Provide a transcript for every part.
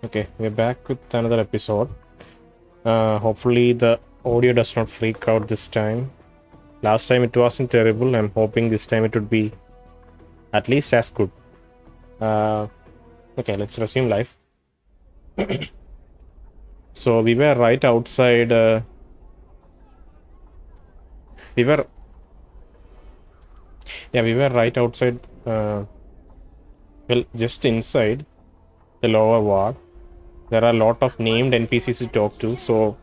Okay, we're back with another episode. Hopefully the audio does not freak out this time. Last time it wasn't terrible. I'm hoping this time it would be at least as good. Okay, let's resume life. So we were right outside. We were right outside. Well, just inside the lower ward. There are a lot of named NPCs to talk to, so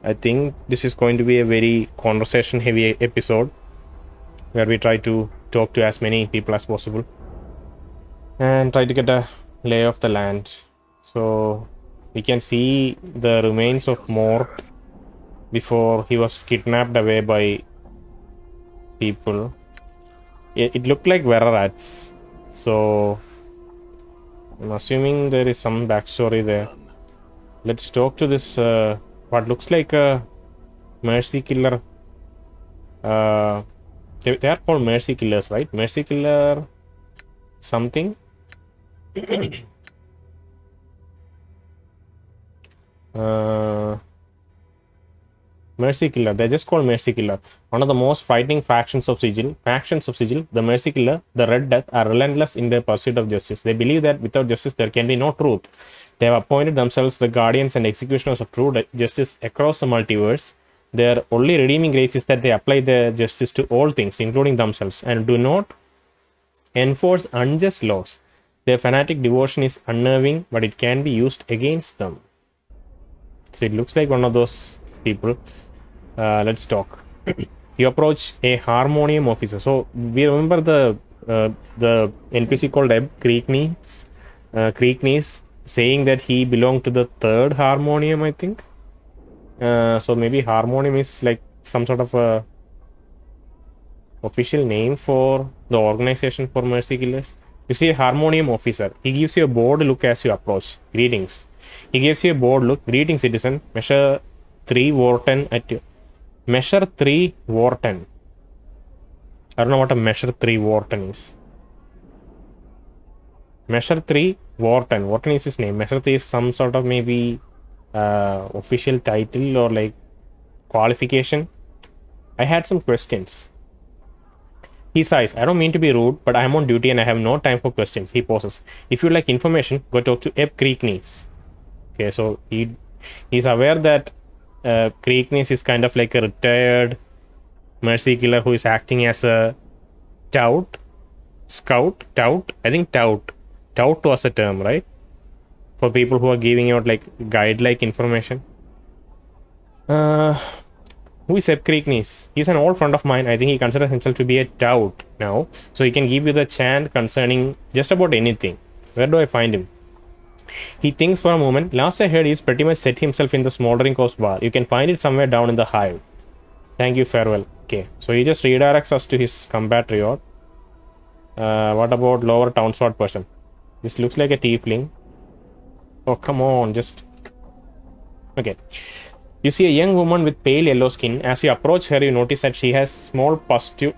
I think this is going to be a very conversation heavy episode where we try to talk to as many people as possible and try to get a lay of the land. So we can see the remains of Mort before he was kidnapped away by people. It looked like Vera rats, so I'm assuming there is some backstory there. Let's talk to this what looks like a mercy killer. They are called mercy killers, right? Mercy killer something. Mercy killer. They're just called mercy killer. One of the most frightening factions of Sigil. The mercy killer, the Red Death, are relentless in their pursuit of justice. They believe that without justice there can be no truth. They have appointed themselves the guardians and executioners of true justice across the multiverse. Their only redeeming grace is that they apply their justice to all things, including themselves, and do not enforce unjust laws. Their fanatic devotion is unnerving, but it can be used against them. So it looks like one of those people. Let's talk. You approach a harmonium officer. So we remember the NPC called Eb Creeknees saying that he belonged to the third harmonium, I think. So maybe harmonium is like some sort of a official name for the organization for mercy killers. You see a harmonium officer. He gives you a bored look as you approach. Greetings. He gives you a bored look. Greetings, citizen. Measure 3 Wharton at you. Measure 3 Wharton. I don't know what a measure 3 Wharton is. Measure 3 Wharton. Wharton is his name. Measure 3 is some sort of maybe official title or like qualification. I had some questions. He sighs. I don't mean to be rude, but I am on duty and I have no time for questions. He pauses. If you like information, go talk to Eb Creeknees. Okay, so he's aware that Creeknees is kind of like a retired mercy killer who is acting as a scout. I think tout was a term, right? For people who are giving out like guide-like information. Who is Eb Creeknees? He's an old friend of mine. I think he considers himself to be a tout now. So he can give you the chant concerning just about anything. Where do I find him? He thinks for a moment. Last I heard, he's pretty much set himself in the smoldering coast bar. You can find it somewhere down in the hive. Thank you, farewell. Okay, so he just redirects us to his compatriot. What about lower townsward person? This looks like a tiefling. Oh, come on, just... Okay. You see a young woman with pale yellow skin. As you approach her, you notice that she has small pustules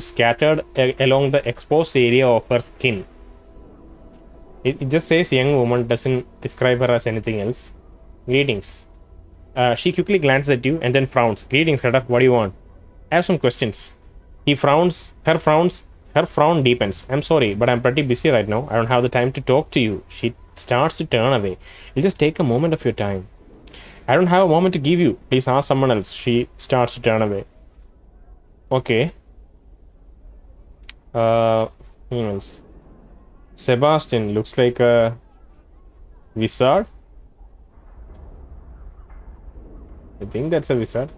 scattered along the exposed area of her skin. It just says young woman, doesn't describe her as anything else. Greetings. She quickly glances at you and then frowns. Greetings, Cutter. What do you want? I have some questions. He frowns. Her frown deepens. I'm sorry, but I'm pretty busy right now. I don't have the time to talk to you. She starts to turn away. You'll just take a moment of your time. I don't have a moment to give you. Please ask someone else. She starts to turn away. Okay. Who else? Sebastion looks like a wizard. I think that's a wizard.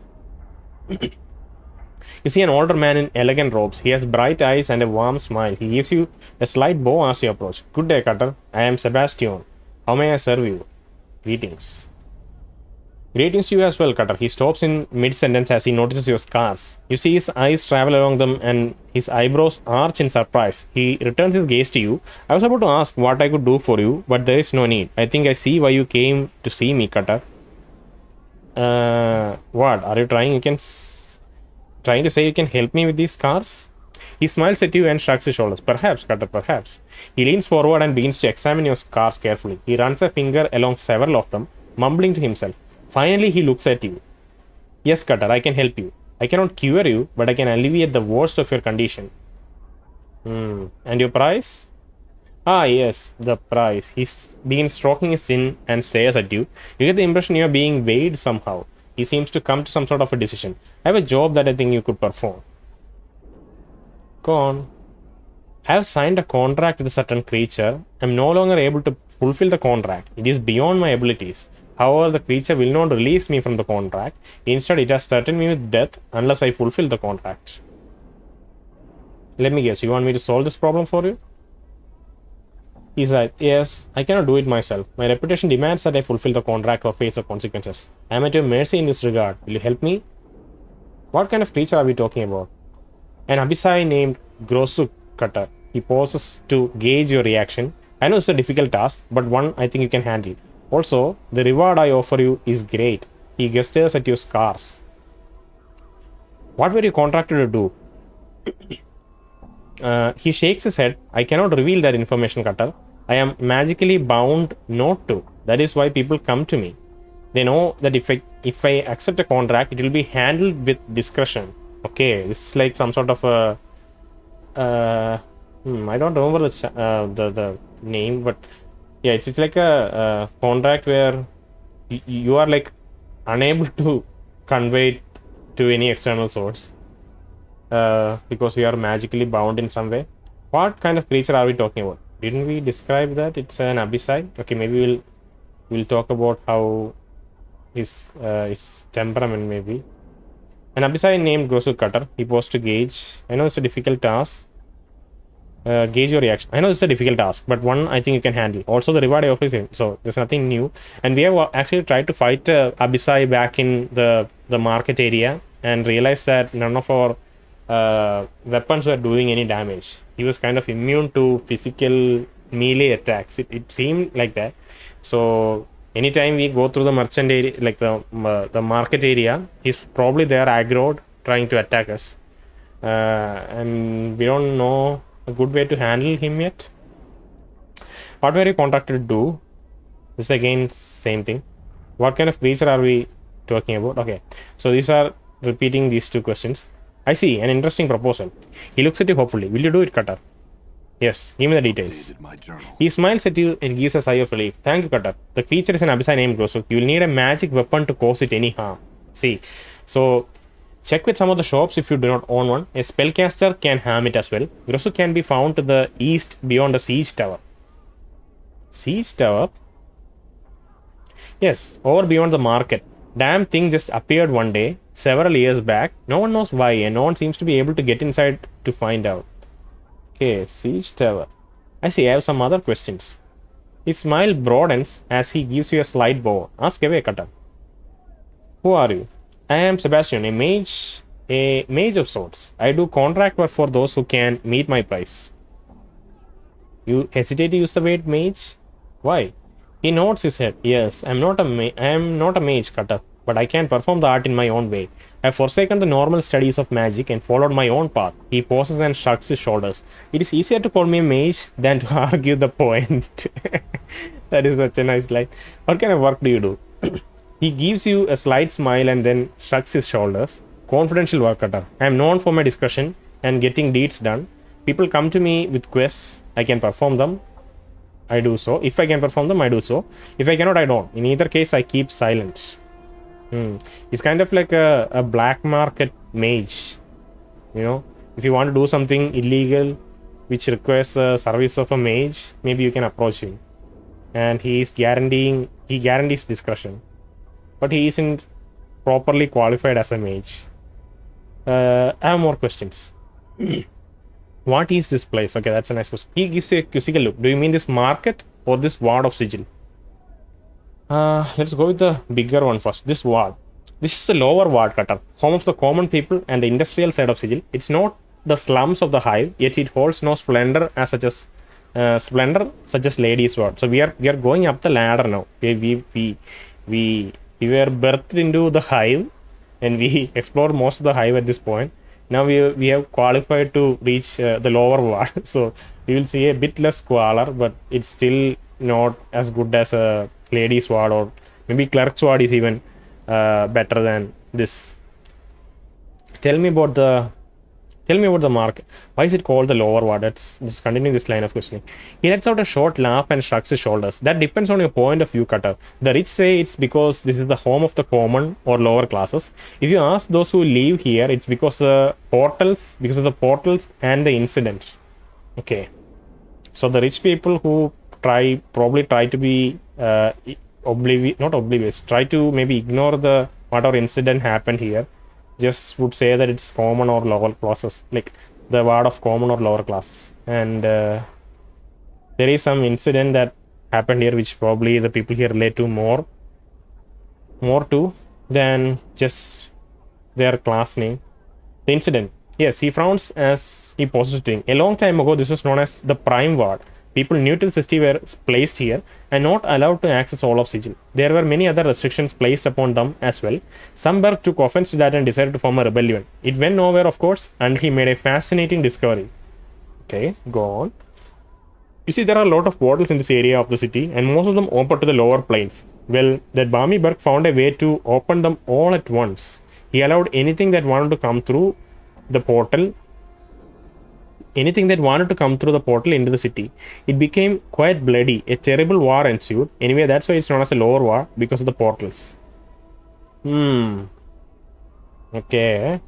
You see an older man in elegant robes. He has bright eyes and a warm smile. He gives you a slight bow as you approach. Good day, Cutter. I am Sebastion. How may I serve you? Greetings. Greetings to you as well, Cutter. He stops in mid-sentence as he notices your scars. You see his eyes travel along them and his eyebrows arch in surprise. He returns his gaze to you. I was about to ask what I could do for you, but there is no need. I think I see why you came to see me, Cutter. What? Are you trying? Trying to say you can help me with these scars? He smiles at you and shrugs his shoulders. Perhaps, Cutter, perhaps. He leans forward and begins to examine your scars carefully. He runs a finger along several of them, mumbling to himself. Finally, he looks at you. Yes, Cutter, I can help you. I cannot cure you, but I can alleviate the worst of your condition. And your price? Ah, yes, the price. He's begins stroking his chin and stares at you. You get the impression you're being weighed somehow. He seems to come to some sort of a decision. I have a job that I think you could perform. Go on. I have signed a contract with a certain creature. I'm no longer able to fulfill the contract. It is beyond my abilities. However, the creature will not release me from the contract. Instead, it has threatened me with death unless I fulfill the contract. Let me guess, you want me to solve this problem for you? He's like, yes, I cannot do it myself. My reputation demands that I fulfill the contract or face the consequences. I am at your mercy in this regard. Will you help me? What kind of creature are we talking about? An Abyssai named Grosuk Cutter. He pauses to gauge your reaction. I know it's a difficult task, but one I think you can handle. Also, the reward I offer you is great. He gestures at your scars. What were you contracted to do? He shakes his head. I cannot reveal that information, Cutter. I am magically bound not to. That is why people come to me. They know that if I accept a contract, it will be handled with discretion. Okay, this is like some sort of a I don't remember the name, but yeah, it's like a contract where you are like unable to convey it to any external source because we are magically bound in some way. What kind of creature are we talking about? Didn't we describe that? It's an Abyssai. Okay, maybe we'll talk about how his temperament maybe. An Abyssai named Gosu Cutter. He posed to gauge. I know it's a difficult task. Gauge your reaction. I know it's a difficult task, but one I think you can handle. Also, the reward I offer is him, so there's nothing new. And we have actually tried to fight Abyssai back in the market area and realized that none of our weapons were doing any damage. He was kind of immune to physical melee attacks. It seemed like that. So anytime we go through the merchant area, like the market area, he's probably there aggroed trying to attack us, and we don't know a good way to handle him yet. What were you contracted to do? This again same thing. What kind of creature are we talking about? Okay, so these are repeating these two questions. I see, an interesting proposal. He looks at you hopefully. Will you do it, Cutter? Yes, give me the details. He smiles at you and gives a sigh of relief. Thank you, Cutter. The creature is an Abyssai named Grosuk. You will need a magic weapon to cause it any harm. See, so check with some of the shops if you do not own one. A spellcaster can harm it as well. Grosuk can be found to the east beyond the siege tower. Siege tower? Yes, over beyond the market. Damn thing just appeared one day, several years back. No one knows why, and no one seems to be able to get inside to find out. Okay, siege tower. I see, I have some other questions. His smile broadens as he gives you a slight bow. Ask away, Cutter. Who are you? I am Sebastion, a mage of sorts. I do contract work for those who can meet my price. You hesitate to use the word mage? Why? He nods his head. Yes, I am not a mage, Cutter, but I can perform the art in my own way. I have forsaken the normal studies of magic and followed my own path. He pauses and shrugs his shoulders. It is easier to call me a mage than to argue the point. That is such a nice line. What kind of work do you do? He gives you a slight smile and then shrugs his shoulders. Confidential work, Cutter. I am known for my discretion and getting deeds done. People come to me with quests. I can perform them. I do so. If I can perform them, I do so. If I cannot, I don't. In either case, I keep silent. He's kind of like a black market mage. You know, if you want to do something illegal which requires the service of a mage, maybe you can approach him. And he guarantees discretion. But he isn't properly qualified as a mage. I have more questions. What is this place? Okay, that's a nice question. He gives you a quizzical look. Do you mean this market or this ward of sigil? Let's go with the bigger one first. This ward. This is the lower ward, Cutter, home of the common people and the industrial side of sigil. It's not the slums of the hive, yet it holds no splendor such as ladies' ward. So we are going up the ladder now. We were birthed into the hive, and we explored most of the hive at this point. Now we have qualified to reach the lower ward, so we will see a bit less squalor, but it's still not as good as a lady's ward, or maybe clerk's ward is even better than this. Tell me about the market. Why is it called the lower ward? Let's just continue this line of questioning. He lets out a short laugh and shrugs his shoulders. That depends on your point of view, Cutter. The rich say it's because this is the home of the common or lower classes. If you ask those who live here, it's because of the portals and the incidents. Okay. So the rich people who probably try to be not oblivious, try to maybe ignore the whatever incident happened here, just would say that it's common or lower classes, like the word of common or lower classes. And there is some incident that happened here which probably the people here relate to more to than just their class name. The incident, yes, he frowns as he pauses to think. A long time ago, this was known as the Prime Ward. People new to the city were placed here and not allowed to access all of Sigil. There were many other restrictions placed upon them as well. Some took offense to that and decided to form a rebellion. It went nowhere, of course, and he made a fascinating discovery. Okay, go on. You see, there are a lot of portals in this area of the city, and most of them open to the lower planes. Well, that Barmy Burke found a way to open them all at once. He allowed anything that wanted to come through the portal into the city. It became quite bloody. A terrible war ensued. Anyway, that's why it's known as a lower war, because of the portals. Okay.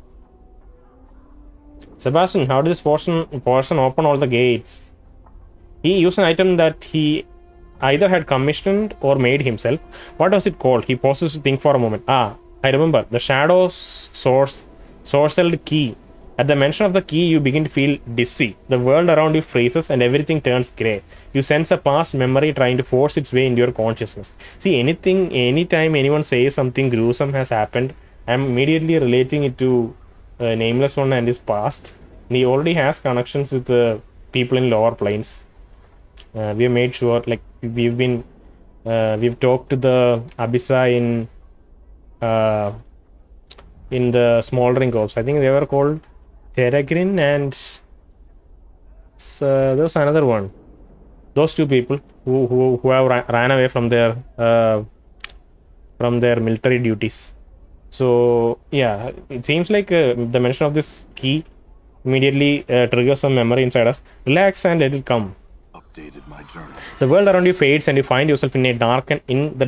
Sebastion, how did this person open all the gates? He used an item that he either had commissioned or made himself. What was it called? He pauses to think for a moment. I remember. The Shadow Sorcelled Key. At the mention of the key, you begin to feel dizzy. The world around you freezes and everything turns grey. You sense a past memory trying to force its way into your consciousness. See, anytime anyone says something gruesome has happened, I'm immediately relating it to Nameless One and his past. He already has connections with the people in lower planes. We have made sure, like, we've talked to the Abyssa in the Smoldering Corps. I think they were called Teragrin, and there was another one. Those two people who have ran away from their military duties. So yeah, it seems like the mention of this key immediately triggers some memory inside us. Relax and let it come. Updated my journal. The world around you fades and you find yourself in the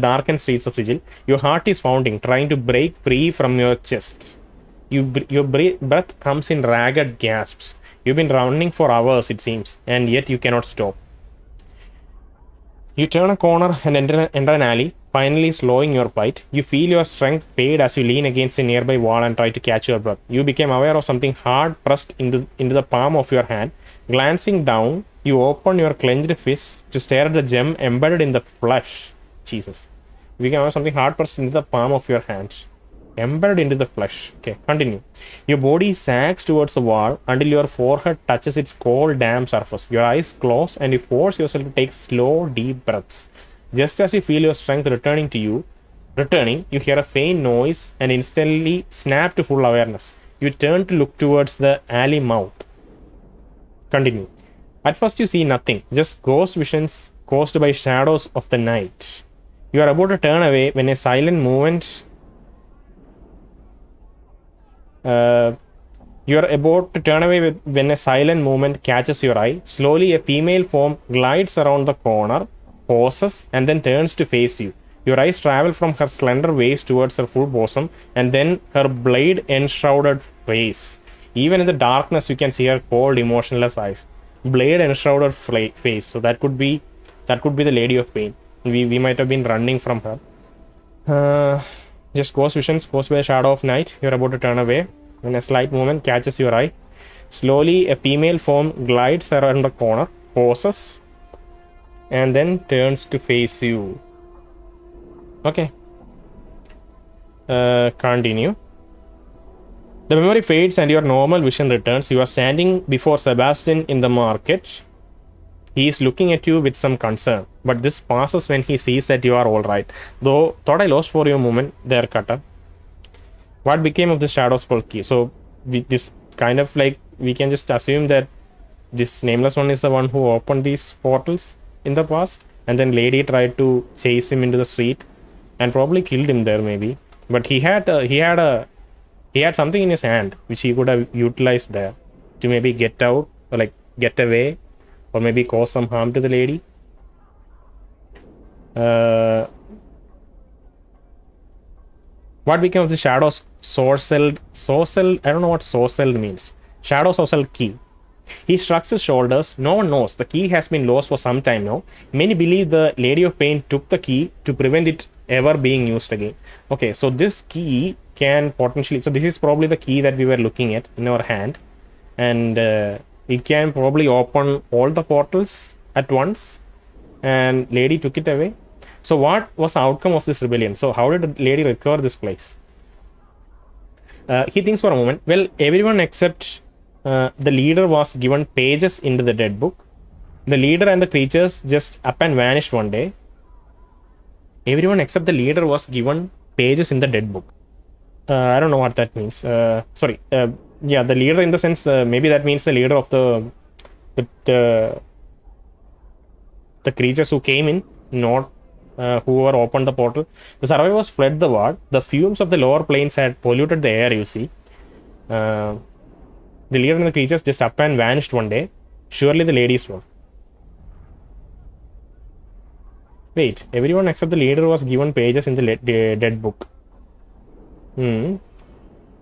darkened streets of Sigil. Your heart is pounding, trying to break free from your chest. Your breath comes in ragged gasps. You've been running for hours, it seems, and yet you cannot stop. You turn a corner and enter an alley, finally slowing your flight. You feel your strength fade as you lean against a nearby wall and try to catch your breath. You become aware of something hard pressed into the palm of your hand. Glancing down, you open your clenched fist to stare at the gem embedded in the flesh. Jesus. You become aware of something hard pressed into the palm of your hand. Embedded into the flesh. Okay, continue. Your body sags towards the wall until your forehead touches its cold, damp surface. Your eyes close and you force yourself to take slow, deep breaths. Just as you feel your strength returning, you hear a faint noise and instantly snap to full awareness. You turn to look towards the alley mouth. Continue. At first you see nothing, just ghost visions caused by shadows of the night. You are about to turn away when a silent movement when a silent movement catches your eye. Slowly, a female form glides around the corner, pauses, and then turns to face you. Your eyes travel from her slender waist towards her full bosom, and then her blade-enshrouded face. Even in the darkness, you can see her cold, emotionless eyes. Blade-enshrouded face. So that could be the Lady of Pain. We might have been running from her. Just ghost visions caused by a shadow of night. You're about to turn away when a slight movement catches your eye. Slowly, a female form glides around the corner, pauses, and then turns to face you. Okay. Continue. The memory fades and your normal vision returns. You are standing before Sebastion in the market. He is looking at you with some concern, but this passes when he sees that you are alright. Though, thought I lost for you a moment there, Cutter. What became of the Shadow Skull key? So, this kind of like we can just assume that this nameless one is the one who opened these portals in the past, and then lady tried to chase him into the street and probably killed him there maybe. But he had something in his hand which he could have utilized there to maybe get out or like get away or maybe cause some harm to the lady. What became of the shadow sorcelled? I don't know what sorcelled means. Shadow sorcelled key. He shrugs his shoulders. No one knows. The key has been lost for some time now. Many believe the Lady of Pain took the key to prevent it ever being used again. Okay, so this key can potentially... So this is probably the key that we were looking at in our hand. And it can probably open all the portals at once. And Lady took it away. So what was the outcome of this rebellion? So how did the Lady recover this place? He thinks for a moment. Well, everyone except... the leader was given pages into the dead book. The leader and the creatures just up and vanished one day. Everyone except the leader was given pages in the dead book. I don't know what that means. Sorry. Yeah, the leader in the sense, maybe that means the leader of the creatures who came in, not whoever opened the portal. The survivors fled the ward. The fumes of the lower planes had polluted the air, you see. The leader and the creatures just up and vanished one day. Surely the ladies were. Wait, everyone except the leader was given pages in the dead book.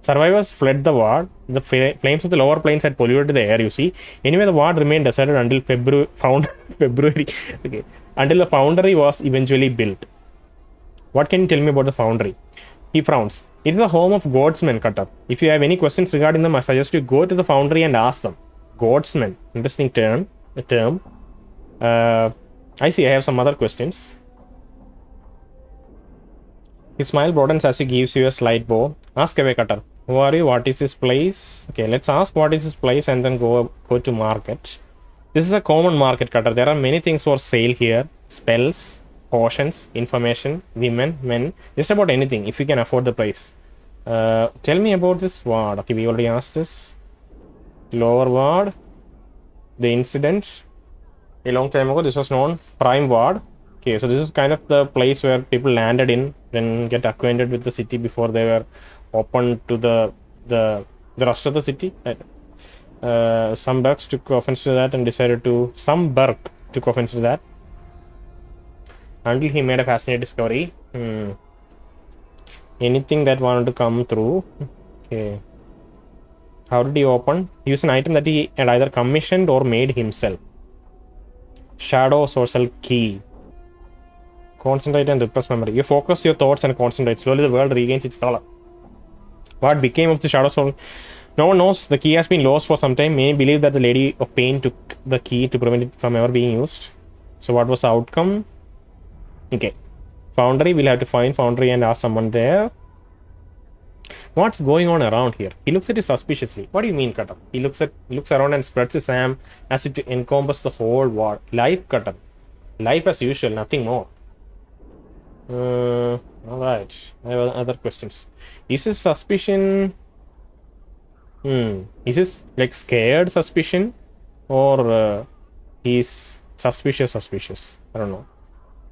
Survivors fled the ward. The flames of the lower planes had polluted the air, you see. Anyway, the ward remained deserted until February. Okay. Until the foundry was eventually built. What can you tell me about the foundry? He frowns. It is the home of Godsmen, Cutter. If you have any questions regarding them, I suggest you go to the foundry and ask them. Godsmen. Interesting term. I see, I have some other questions. His smile broadens as he gives you a slight bow. Ask away, Cutter. Who are you? What is this place? Okay, let's ask what is this place and then go to market. This is a common market, Cutter. There are many things for sale here. Spells, potions, information, women, men, just about anything if you can afford the price. Tell me about this ward. Okay, we already asked this. Lower ward. The incident. A long time ago, this was known. Prime ward. Okay, so this is kind of the place where people landed in, then get acquainted with the city before they were open to the rest of the city. Some Burks took offense to that and decided to... Some Burke took offense to that. Until he made a fascinating discovery. Anything that wanted to come through. Okay. How did he open? He used an item that he had either commissioned or made himself. Shadow Sorcel Key. Concentrate and repress memory. You focus your thoughts and concentrate. Slowly the world regains its color. What became of the Shadow Soul? No one knows. The key has been lost for some time. Many believe that the Lady of Pain took the key to prevent it from ever being used. So what was the outcome? Okay. Foundry. We'll have to find Foundry and ask someone there. What's going on around here? He looks at you suspiciously. What do you mean, Cutter? He looks around and spreads his arm as if to encompass the whole ward. Life, Cutter. Life as usual, nothing more. Alright. I have other questions. Is his suspicion... Is this like scared suspicion? Or he's suspicious? I don't know.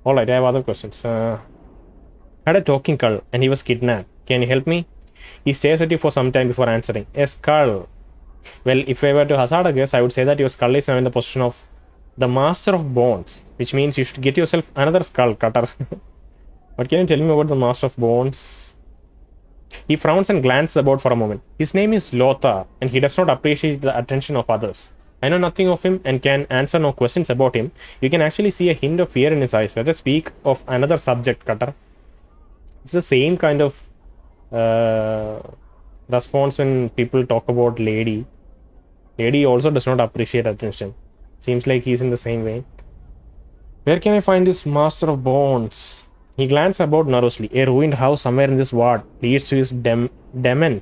Alright, I have other questions. Had a talking skull and he was kidnapped. Can you help me? He stares at you for some time before answering. A skull. Well, if I were to hazard a guess, I would say that your skull is now in the possession of the Master of Bones, which means you should get yourself another skull, Cutter. What can you tell me about the Master of Bones? He frowns and glances about for a moment. His name is Lothar, and he does not appreciate the attention of others. I know nothing of him and can answer no questions about him. You can actually see a hint of fear in his eyes. Let us speak of another subject, Cutter. It's the same kind of response when people talk about Lady. Lady also does not appreciate attention. Seems like he's in the same way. Where can I find this Master of Bones? He glanced about nervously. A ruined house somewhere in this ward leads to his demesne.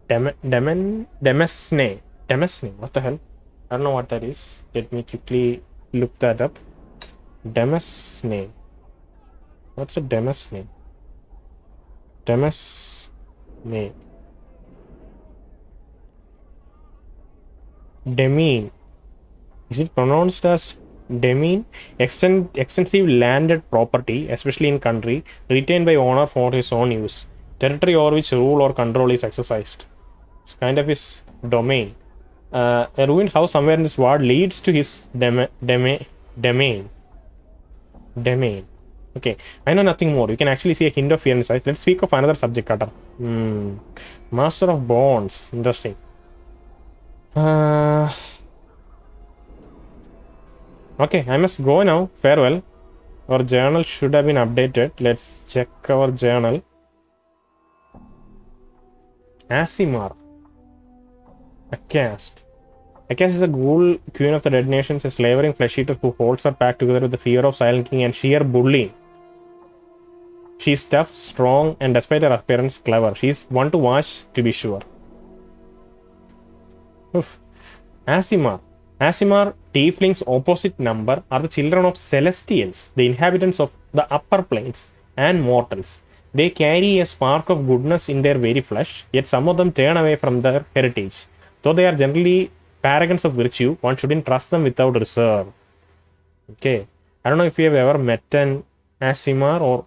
What the hell? I don't know what that is. Let me quickly look that up. Demesne. What's a demesne? Demesne. Demine. Is it pronounced as Demine? Extensive landed property, especially in country, retained by owner for his own use. Territory over which rule or control is exercised. It's kind of his domain. A ruined house somewhere in this world leads to his domain. Okay, I know nothing more. You can actually see a hint of fear in his eyes. Let's speak of another subject matter. Master of Bonds. Interesting. Okay, I must go now. Farewell. Our journal should have been updated. Let's check our journal. Aasimar. Acast. Acast is a ghoul, queen of the dead nations, a slavering flesh eater who holds her pack together with the fear of Silent King and sheer bullying. She is tough, strong, and despite her appearance, clever. She is one to watch, to be sure. Oof. Aasimar. Aasimar, Tiefling's opposite number, are the children of Celestials, the inhabitants of the upper planes, and mortals. They carry a spark of goodness in their very flesh, yet some of them turn away from their heritage. Though they are generally paragons of virtue, one shouldn't trust them without reserve. Okay. I don't know if you have ever met an Aasimar or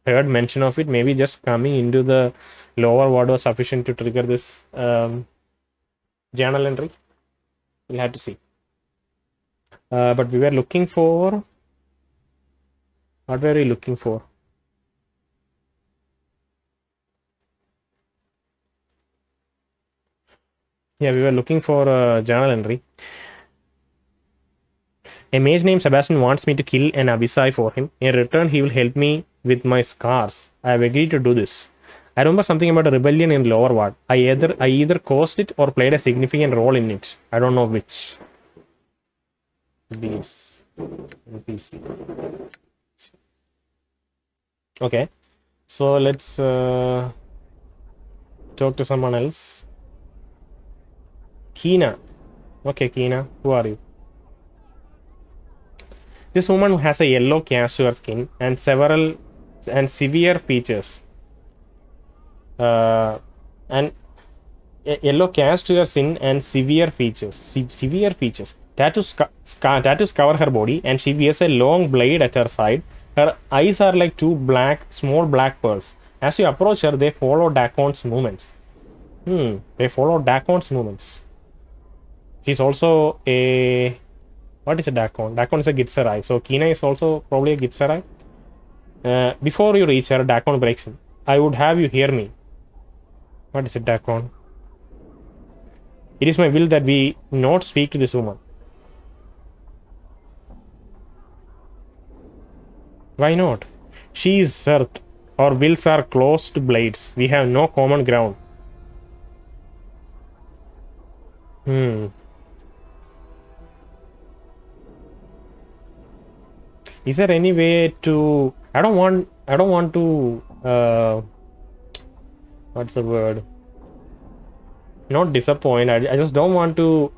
heard mention of it. Maybe just coming into the lower word was sufficient to trigger this journal entry. We'll have to see. But we were looking for... What were we looking for? Yeah, we were looking for a journal entry. A mage named Sebastion wants me to kill an Abysai for him. In return, he will help me with my scars. I have agreed to do this. I remember something about a rebellion in Lower Ward. I either caused it or played a significant role in it. I don't know which. These NPC. Okay, so let's talk to someone else. Kina. Okay, Kina, who are you? This woman has a yellow cast to her skin and severe features. And yellow cast to her skin and severe features. Severe features. Tattoos cover her body, and she wears a long blade at her side. Her eyes are like two small black pearls. As you approach her, they follow Dakon's movements. They follow Dakon's movements. She's also a... What is a Dakon? Dakon is a Giltspur. So Kina is also probably a Giltspur. Before you reach her, Dakon breaks in. I would have you hear me. What is a Dakon? It is my will that we not speak to this woman. Why not? She is earth. Our wills are close to blades. We have no common ground. Is there any way to... I don't want to... what's the word? Not disappoint. I just don't want to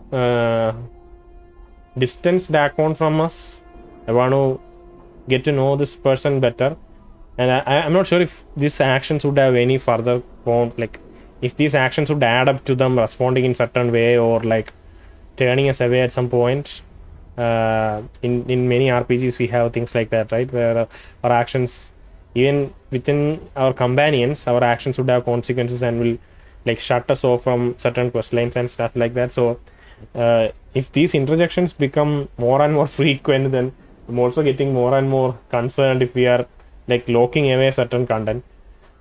distance Dakon from us. I want to get to know this person better. And I'm not sure if these actions would have any further bond. Like, if these actions would add up to them responding in certain way or like turning us away at some point. In many RPGs we have things like that, right, where our actions, even within our companions, our actions would have consequences and will like shut us off from certain quest lines and stuff like that. So if these interjections become more and more frequent, then I'm also getting more and more concerned if we are like locking away certain content.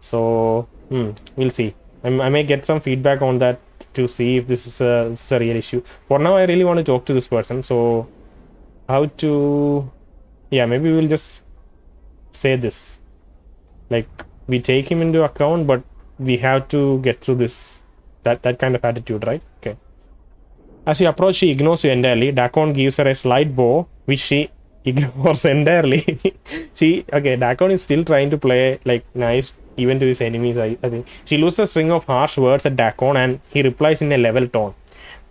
So we'll see. I may get some feedback on that to see if this is a real issue. For now, I really want to talk to this person. So how to... Yeah, maybe we'll just say this. Like, we take him into account, but we have to get through this. That kind of attitude, right? Okay. As you approach, she ignores you entirely. Dakon gives her a slight bow, which she ignores entirely. Dakon is still trying to play like nice even to his enemies, I think. She loses a string of harsh words at Dakon and he replies in a level tone.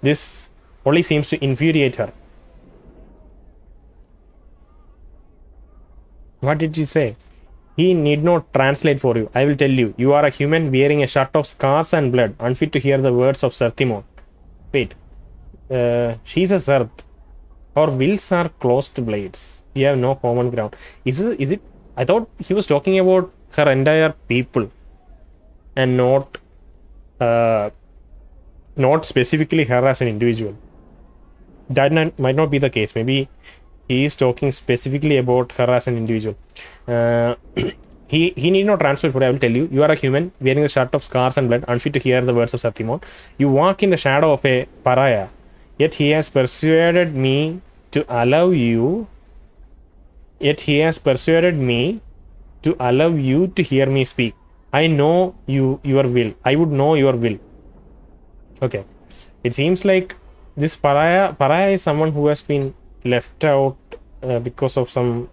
This only seems to infuriate her. What did she say? He need not translate for you. I will tell you. You are a human wearing a shirt of scars and blood, unfit to hear the words of Sertimon. Wait. She's a Zerth. Our wills are close to blades. We have no common ground. Is it? I thought he was talking about her entire people, and uh, not specifically her as an individual. That might not be the case. Maybe he is talking specifically about her as an individual. He need not transfer for. I will tell you. You are a human wearing the shirt of scars and blood, unfit to hear the words of Satimon. You walk in the shadow of a pariah. Yet he has persuaded me to allow you. Yet he has persuaded me to allow you to hear me speak. I know your will. I would know your will. Okay. It seems like this pariah is someone who has been left out because of some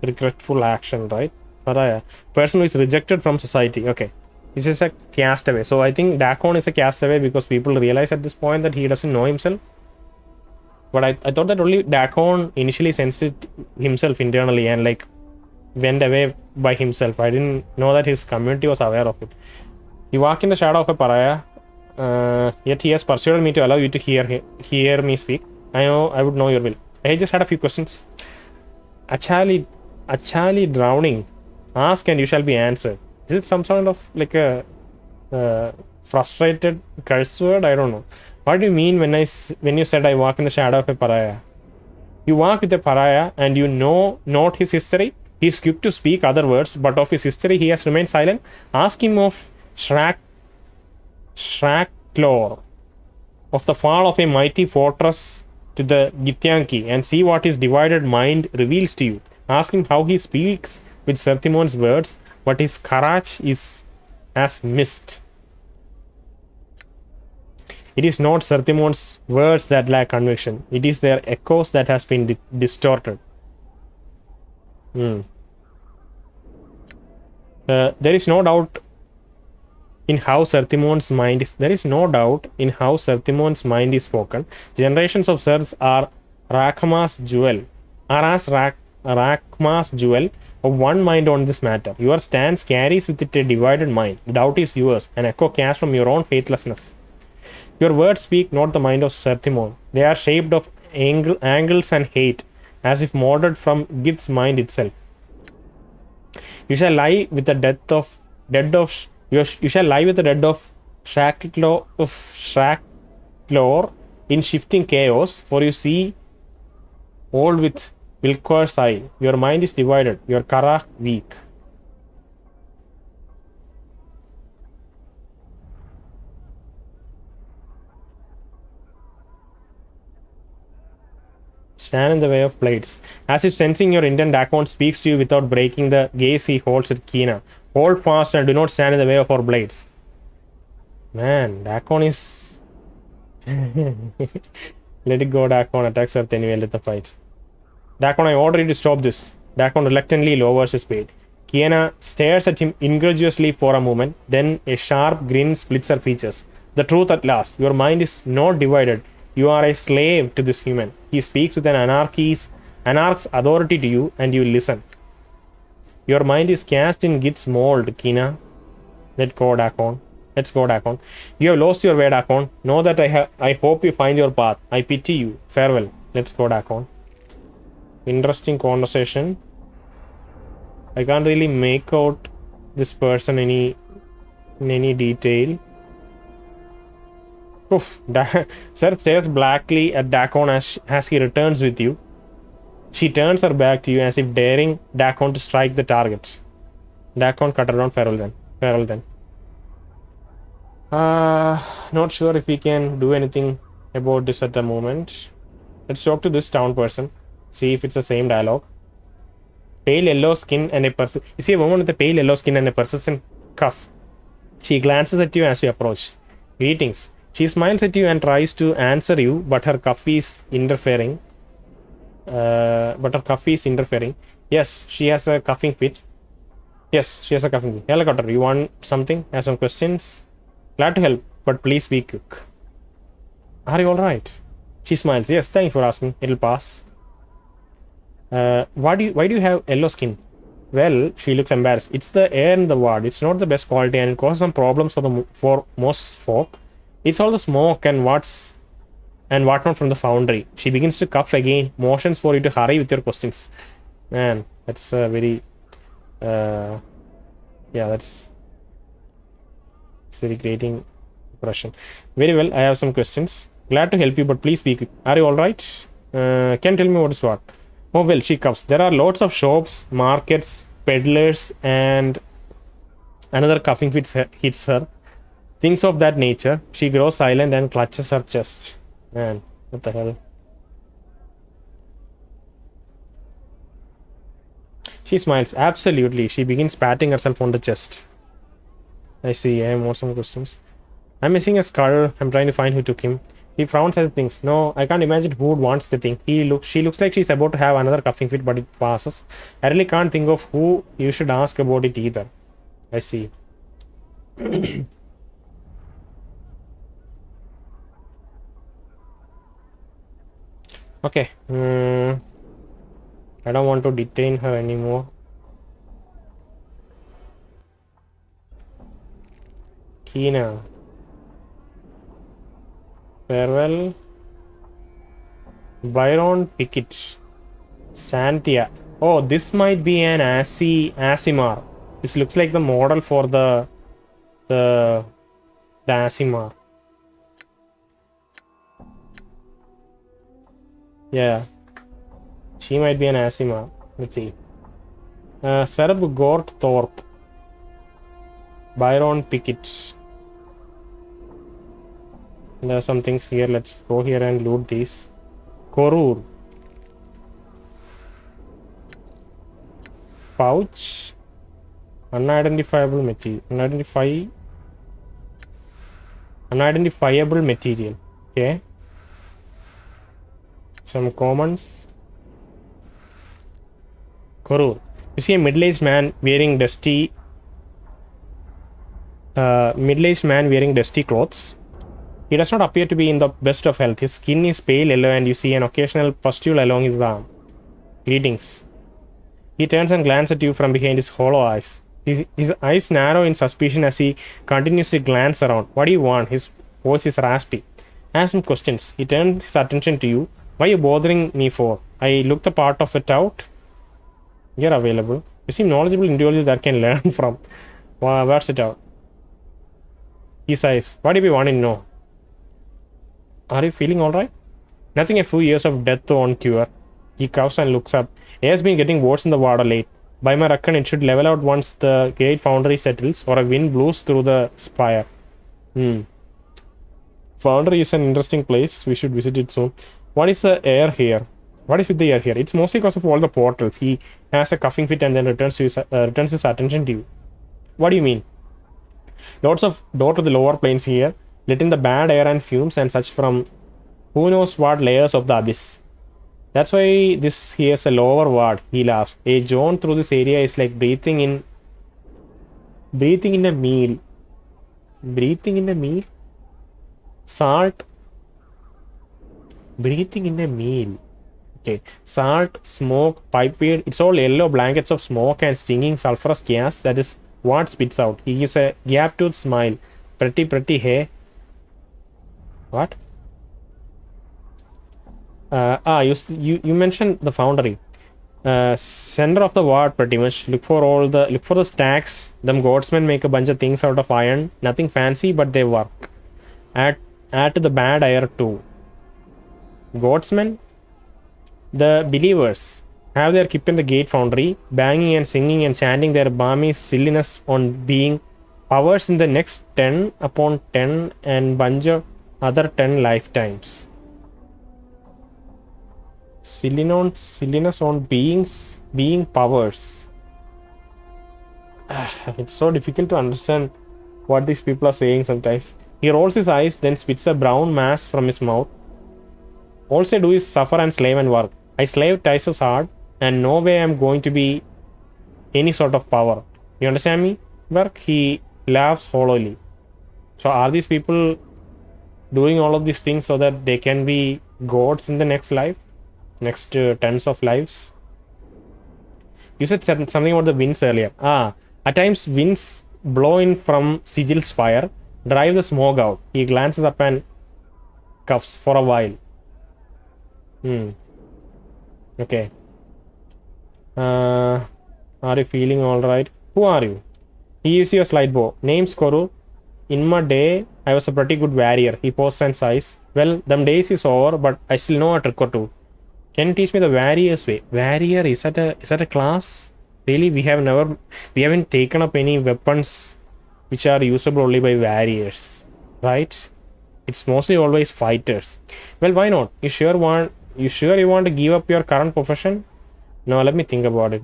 regretful action, right? Pariah, person who is rejected from society. Okay, this is a castaway. So I think Dakon is a castaway because people realize at this point that he doesn't know himself. But I thought that only Dakon initially sensed it himself internally and went away by himself. I didn't know that his community was aware of it. You walk in the shadow of a pariah, yet he has persuaded me to allow you to hear me speak. I know I would know your will. I just had a few questions. Achali drowning. Ask and you shall be answered. Is it some sort of a frustrated curse word? I don't know. What do you mean when you said I walk in the shadow of a pariah? You walk with a pariah and you know not his history. He is quick to speak other words, but of his history he has remained silent. Ask him of Shraklor, of the fall of a mighty fortress to the Githyanki, and see what his divided mind reveals to you. Ask him how he speaks with Sertimon's words, but his courage is as mist. It is not Sertimon's words that lack conviction. It is their echoes that has been distorted. There is no doubt in how Sertimon's mind is. There is no doubt in how Sertimon's mind is spoken. Generations of Sirs are Rakma's jewel. Rakma's jewel of one mind on this matter. Your stance carries with it a divided mind. Doubt is yours, an echo cast from your own faithlessness. Your words speak not the mind of Sertimon. They are shaped of angles and hate, as if molded from Gith's mind itself. You shall lie with the you shall lie with the dead of Shraklor in shifting chaos, for you see all with Vilquar's eye. Your mind is divided, your Kara weak. Stand in the way of blades. As if sensing your intent, Dakon speaks to you without breaking the gaze he holds with Kina. Hold fast and do not stand in the way of our blades. Man, Dakon is... Let it go, Dakon. Attacks Earth anyway, let the fight. Dakon, I order you to stop this. Dakon reluctantly lowers his blade. Kiana stares at him incredulously for a moment, then a sharp grin splits her features. The truth at last. Your mind is not divided. You are a slave to this human. He speaks with an anarch's authority to you, and you listen. Your mind is cast in Gith's mold, Kina. Let's go, Dakon. You have lost your way, Dakon. Know that I hope you find your path. I pity you. Farewell. Let's go, Dakon. Interesting conversation. I can't really make out this person in any detail. Oof. Sir stares blackly at Dakon as he returns with you. She turns her back to you as if daring Dakon to strike the target. Dakon cut her down. Farewell then. Not sure if we can do anything about this at the moment. Let's talk to this town person. See if it's the same dialogue. Pale yellow skin and a persistent... You see a woman with a pale yellow skin and a persistent cough. She glances at you as you approach. Greetings. She smiles at you and tries to answer you, but her cough is interfering. Yes, she has a coughing fit. Helicopter, you want something? Have some questions? Glad to help, but please be quick. Are you alright? She smiles. Yes, thanks for asking. It'll pass. Why do you have yellow skin? Well, she looks embarrassed. It's the air in the ward. It's not the best quality and it causes some problems for most folk. It's all the smoke and whatnot from the foundry. She begins to cough again, motions for you to hurry with your questions. Man, that's very yeah, it's very creating impression. Very well, I have some questions. Glad to help you, but please speak. Are you all right? Can you tell me what is what? Oh well, she comes. There are lots of shops, markets, peddlers, and another coughing fit hits her. Things of that nature. She grows silent and clutches her chest. Man, what the hell? She smiles. Absolutely. She begins patting herself on the chest. I see. I have more some questions. I'm missing a skull. I'm trying to find who took him. He frowns as things. No, I can't imagine who wants the thing. She looks like she's about to have another coughing fit, but it passes. I really can't think of who you should ask about it either. I see. Okay. I don't want to detain her anymore. Kina. Farewell. Byron Pikit. Xanthia. Oh, this might be an Asimar. This looks like the model for the Asimar. Yeah. She might be an Asimar. Let's see. Serb Gort Thorpe. Byron Pikit. There are some things here. Let's go here and loot these. Karur. Pouch. Unidentifiable material. Unidentifiable material. Okay. Some commons. Karur. You see a middle-aged man wearing dusty clothes. He does not appear to be in the best of health. His skin is pale yellow and you see an occasional pustule along his arm. Greetings. He turns and glances at you from behind his hollow eyes. His eyes narrow in suspicion as he continues to glance around. What do you want? His voice is raspy. Ask some questions. He turns his attention to you. Why are you bothering me for? I looked a part of it out. You're available. You seem knowledgeable individual that can learn from. What's it out? He sighs. What do you want to know? Are you feeling alright? Nothing a few years of death won't cure. He coughs and looks up. It has been getting worse in the water late. By my reckon, it should level out once the great foundry settles or a wind blows through the spire. Foundry is an interesting place. We should visit it soon. What is the air here? What is with the air here? It's mostly because of all the portals. He has a coughing fit and then returns his attention to you. What do you mean? Lots of door to the lower planes here, letting the bad air and fumes and such from who knows what layers of the abyss. That's why this here's a lower ward. He laughs. A zone through this area is like breathing in a meal. Breathing in a meal? Salt. Breathing in a meal. Okay. Salt, smoke, pipeweed. It's all yellow blankets of smoke and stinging sulfurous gas. That is what spits out. He gives a gap-toothed smile. Pretty, hey. What? You mentioned the foundry. Center of the ward, pretty much. Look for the stacks. Them godsmen make a bunch of things out of iron. Nothing fancy, but they work. Add to the bad air too. Godsmen, the believers, have their keep in the gate foundry, banging and singing and chanting their balmy silliness on being powers in the next 10 upon 10 and bunch of other 10 lifetimes. Silliness on being powers. It's so difficult to understand what these people are saying sometimes. He rolls his eyes, then spits a brown mass from his mouth. All I do is suffer and slave and work. I slave twice as hard, and no way I'm going to be any sort of power. You understand me? Work? He laughs hollowly. So are these people doing all of these things so that they can be gods in the next life? Next tens of lives? You said something about the winds earlier. At times winds blow in from Sigil's fire, drive the smoke out. He glances up and cuffs for a while. Okay. Are you feeling alright? Who are you? He gives you a slide bow. Name's Karur. In my day, I was a pretty good warrior. He posts and sighs. Well, them days is over, but I still know a trick or two. Can you teach me the warrior's way? Warrior, is that a class? Really, we haven't taken up any weapons which are usable only by warriors, right? It's mostly always fighters. Well, why not? You sure you want to give up your current profession? No, let me think about it.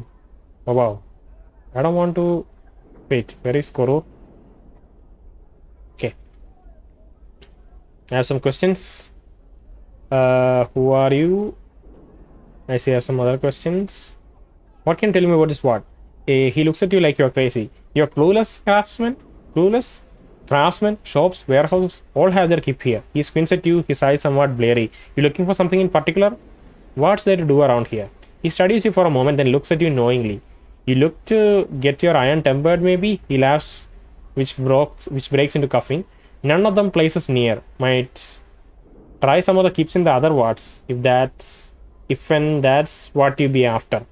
Oh wow. I don't want to. Wait, where is Karur? Okay. I have some questions. Who are you? I see I have some other questions. What can you tell me about this what? He looks at you like you're crazy. You're clueless, craftsman? Clueless? Craftsmen, shops, warehouses, all have their keep here. He squints at you, his eyes somewhat blurry. You looking for something in particular? What's there to do around here? He studies you for a moment, then looks at you knowingly. You look to get your iron tempered, maybe? He laughs, which breaks into coughing. None of them places near. Might try some of the keeps in the other wards, if and that's what you be after.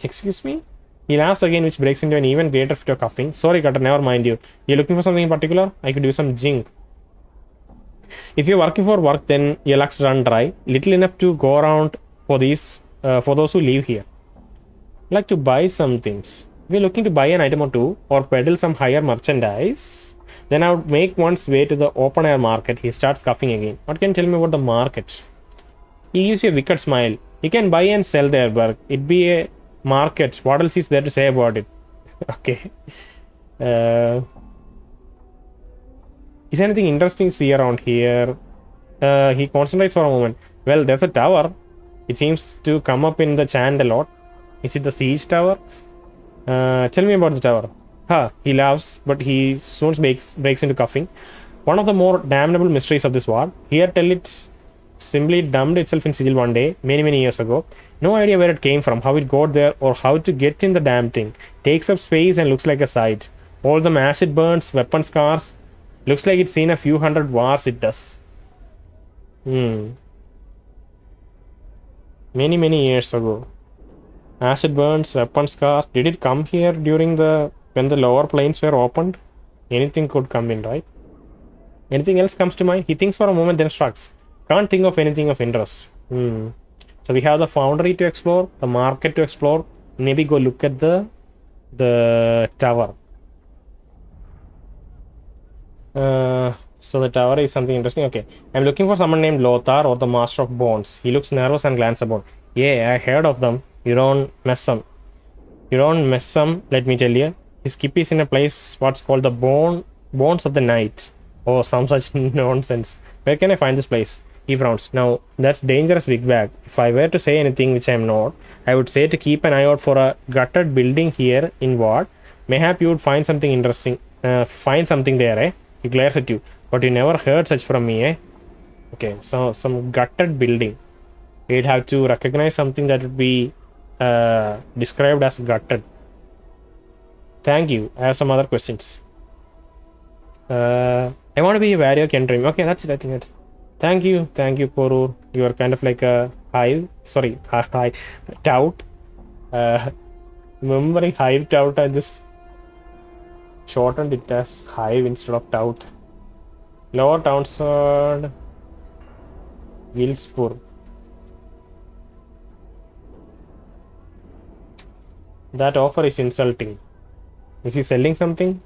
Excuse me? He laughs again, which breaks into an even greater fit of coughing. Sorry, Cutter, never mind you. You're looking for something in particular? I could do some jing. If you're working for work, then your luck's run dry. Little enough to go around for those who live here. Like to buy some things. If you're looking to buy an item or two, or peddle some higher merchandise, then I would make one's way to the open air market. He starts coughing again. What can you tell me about the market? He gives you a wicked smile. You can buy and sell there, but it'd be a market. What else is there to say about it? Okay. Is anything interesting to see around here? He concentrates for a moment. Well, there's a tower. It seems to come up in the chant a lot. Is it the siege tower? Tell me about the tower. He laughs, but he soon breaks into coughing. One of the more damnable mysteries of this war. Here tell it simply dumped itself in Sigil one day, many years ago. No idea where it came from, how it got there, or how to get in the damn thing. Takes up space and looks like a sight. All the acid burns, weapon scars. Looks like it's seen a few hundred wars, it does. Many years ago. Acid burns, weapon scars. Did it come here during when the lower planes were opened? Anything could come in, right? Anything else comes to mind? He thinks for a moment, then shrugs. Can't think of anything of interest. So we have the foundry to explore, the market to explore. Maybe go look at the tower. So the tower is something interesting. Okay, I'm looking for someone named Lothar or the Master of Bones. He looks nervous and glances about. Yeah, I heard of them. You don't mess them. Let me tell you. His keep is in a place what's called the Bones of the Night, or some such nonsense. Where can I find this place? He frowns. Now, that's dangerous wigwag. If I were to say anything which I am not, I would say to keep an eye out for a gutted building here in Ward. Mayhap you would find something interesting. Find something there, eh? He glares at you. But you never heard such from me, eh? Okay, so some gutted building. You'd have to recognize something that would be described as gutted. Thank you. I have some other questions. I want to be a warrior can dream. Okay, that's it. I think that's. Thank you, Karur. You are kind of like a hive. Sorry, tout. Remembering hive tout, I just shortened it as hive instead of tout. Lower Townsend, Giltspur. That offer is insulting. Is he selling something?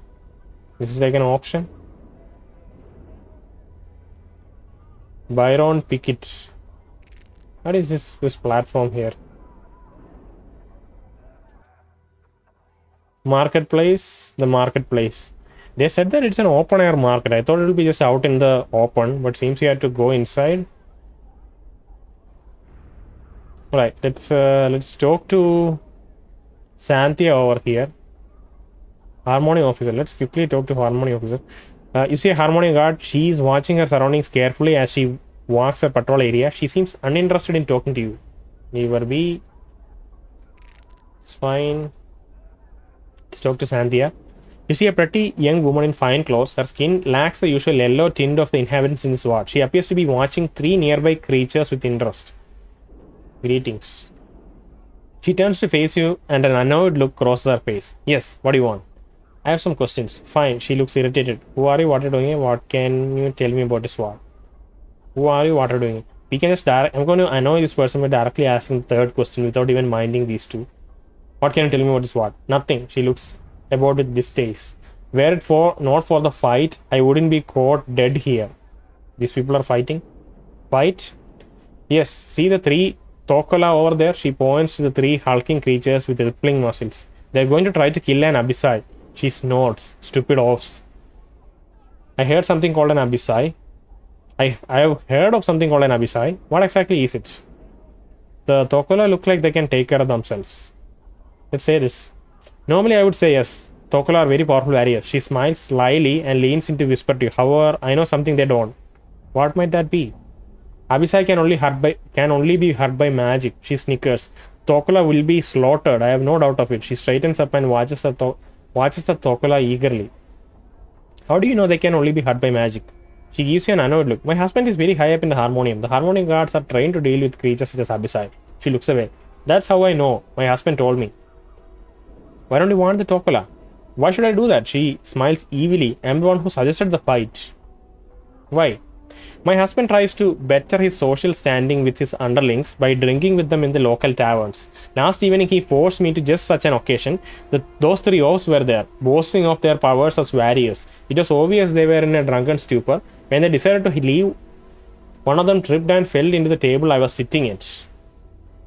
This is like an auction. Byron Pikit. What is this platform here? Marketplace. The marketplace. They said that it's an open air market. I thought it would be just out in the open, but seems you had to go inside. Right. Let's talk to Xanthia over here. Harmony officer. Let's quickly talk to harmony officer. You see a harmony guard. She's watching her surroundings carefully as she walks her patrol area. She seems uninterested in talking to you. Never be. It's fine. Let's talk to Xanthia. You see a pretty young woman in fine clothes. Her skin lacks the usual yellow tint of the inhabitants in this ward. She appears to be watching 3 nearby creatures with interest. Greetings. She turns to face you and an annoyed look crosses her face. Yes, what do you want? I have some questions. Fine. She looks irritated. Who are you? What are you doing? What can you tell me about this ward? Who are you? What are you doing? We can just I'm going to annoy this person by directly asking the third question without even minding these two. What can you tell me about this ward? Nothing. She looks about with distaste. Were it for not for the fight, I wouldn't be caught dead here. These people are fighting. Fight? Yes. See the 3 Tokola over there? She points to the 3 hulking creatures with rippling muscles. They're going to try to kill an Abyssai. She snorts. Stupid offs. I heard something called an Abyssai. I have heard of something called an Abyssai. What exactly is it? The Tokola look like they can take care of themselves. Let's say this. Normally I would say yes. Tokola are very powerful warriors. She smiles slyly and leans into whisper to you. However, I know something they don't. What might that be? Abyssai can only be hurt by magic. She snickers. Tokola will be slaughtered. I have no doubt of it. She straightens up and watches the Tokola eagerly. How do you know they can only be hurt by magic? She gives you an annoyed look. My husband is very high up in the Harmonium. The Harmonium guards are trained to deal with creatures such as Abyssai. She looks away. That's how I know. My husband told me. Why don't you want the Tokola? Why should I do that? She smiles evilly. I'm the one who suggested the fight. Why? My husband tries to better his social standing with his underlings by drinking with them in the local taverns. Last evening, he forced me to just such an occasion. Those 3 oafs were there, boasting of their powers as warriors. It was obvious they were in a drunken stupor. When they decided to leave, one of them tripped and fell into the table I was sitting at.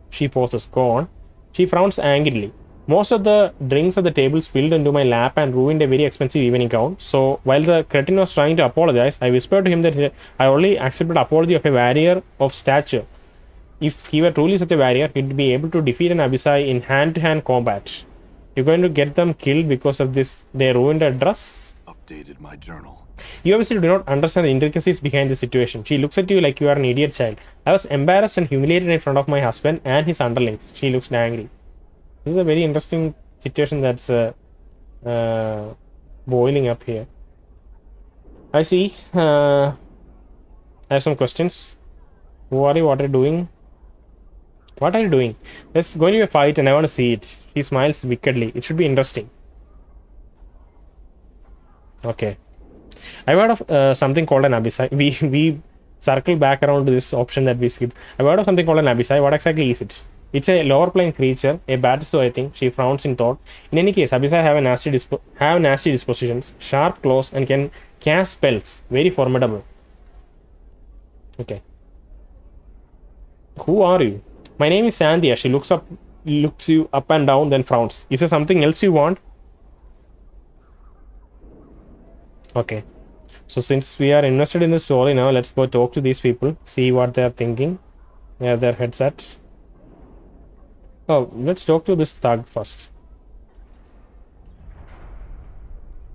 She pauses. Go on. She frowns angrily. Most of the drinks at the table spilled into my lap and ruined a very expensive evening gown. So, while the cretin was trying to apologize, I whispered to him that I only accepted apology of a warrior of stature. If he were truly such a warrior, he'd be able to defeat an Abyssai in hand-to-hand combat. You're going to get them killed because of this. They ruined her dress. Updated my journal. You obviously do not understand the intricacies behind the situation. She looks at you like you are an idiot child. I was embarrassed and humiliated in front of my husband and his underlings. She looks angry. This is a very interesting situation that's boiling up here. I see. I have some questions. Who are you? What are you doing? What are you doing? There's going to be a fight and I want to see it. He smiles wickedly. It should be interesting. Okay. I've heard of something called an Abyssai. We circle back around to this option that we skipped. I've heard of something called an Abyssai. What exactly is it? It's a lower plane creature, a Batisto, I think. She frowns in thought. In any case, Abyssai have nasty dispositions, sharp claws, and can cast spells. Very formidable. Okay. Who are you? My name is Xanthia. She looks you up and down, then frowns. Is there something else you want? Okay. So since we are invested in the story now, let's go talk to these people, see what they are thinking. Where their heads at. Oh, let's talk to this thug first.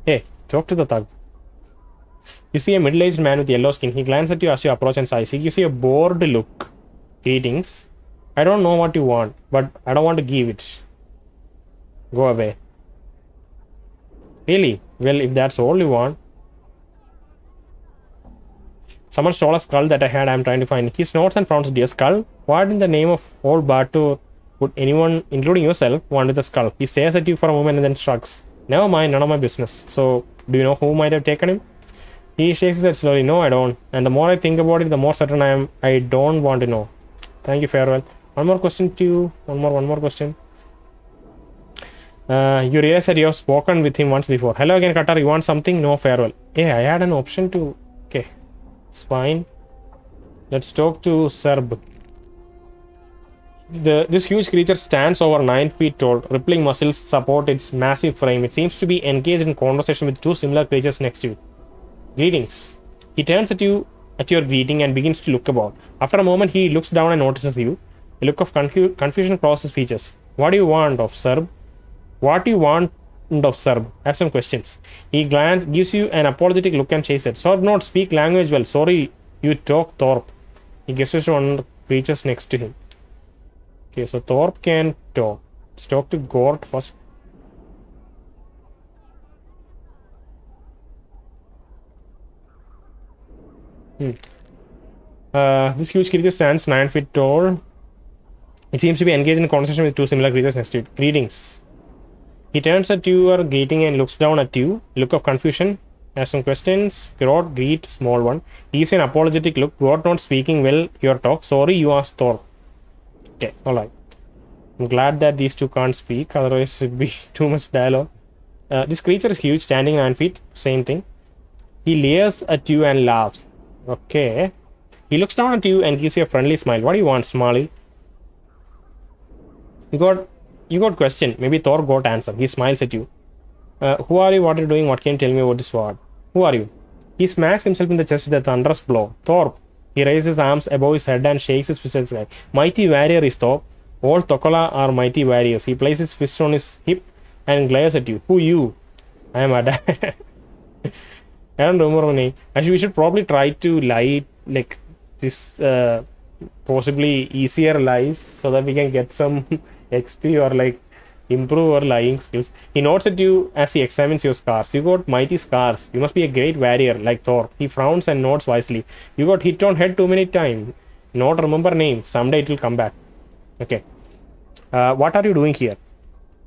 Hey, talk to the thug. You see a middle-aged man with yellow skin. He glances at you as you approach and sighs. He gives you a bored look. Greetings. I don't know what you want, but I don't want to give it. Go away. Really? Well, if that's all you want. Someone stole a skull that I had. I'm trying to find it. He snorts and frowns. Dear skull? What in the name of old Batu would anyone, including yourself, want with a skull? He stares at you for a moment and then shrugs. Never mind, none of my business. So, do you know who might have taken him? He shakes his head slowly. No, I don't. And the more I think about it, the more certain I am. I don't want to know. Thank you, farewell. One more question to you. One more question. You realize that you have spoken with him once before. Hello again, Qatar. You want something? No, farewell. Yeah, I had an option to... Okay. It's fine. Let's talk to Serb. This huge creature stands over 9 feet tall. Rippling muscles support its massive frame. It seems to be engaged in conversation with 2 similar creatures next to it. Greetings. He turns at you at your greeting and begins to look about. After a moment, he looks down and notices you. A look of confusion crosses his features. What do you want of Serb? What do you want of Serb? I have some questions. He gives you an apologetic look and shakes it. Serb not speak language well. Sorry, you talk Thorpe. He gestures to one of the creatures next to him. Okay, so Thorpe can talk. talk to Gort first. This huge creature stands 9 feet tall. It seems to be engaged in a conversation with two similar creatures next to it. Greetings. He turns at you or greeting and looks down at you. Look of confusion. Has some questions. Grot greets small one. He gives an apologetic look. Grot not speaking well your talk. Sorry you asked Thor. Okay, alright. I'm glad that these two can't speak. Otherwise it would be too much dialogue. This creature is huge, standing 9 feet. Same thing. He leers at you and laughs. Okay. He looks down at you and gives you a friendly smile. What do you want, Smalley? You got question. Maybe Thor got answer. He smiles at you. Who are you? What are you doing? What can you tell me about this sword? Who are you? He smacks himself in the chest with a thunderous blow. Thorpe. He raises his arms above his head and shakes his fist at the sky. Mighty warrior is Thorpe. All Tokola are mighty warriors. He places his fist on his hip and glares at you. Who you? I am Ada. I don't remember my name. Actually, we should probably try to lie like this, possibly easier lies, so that we can get some XP or like improve our lying skills. He nods at you as he examines your scars. You got mighty scars. You must be a great warrior like Thor. He frowns and nods wisely. You got hit on head too many times. Not remember name. Someday it will come back. Okay. What are you doing here?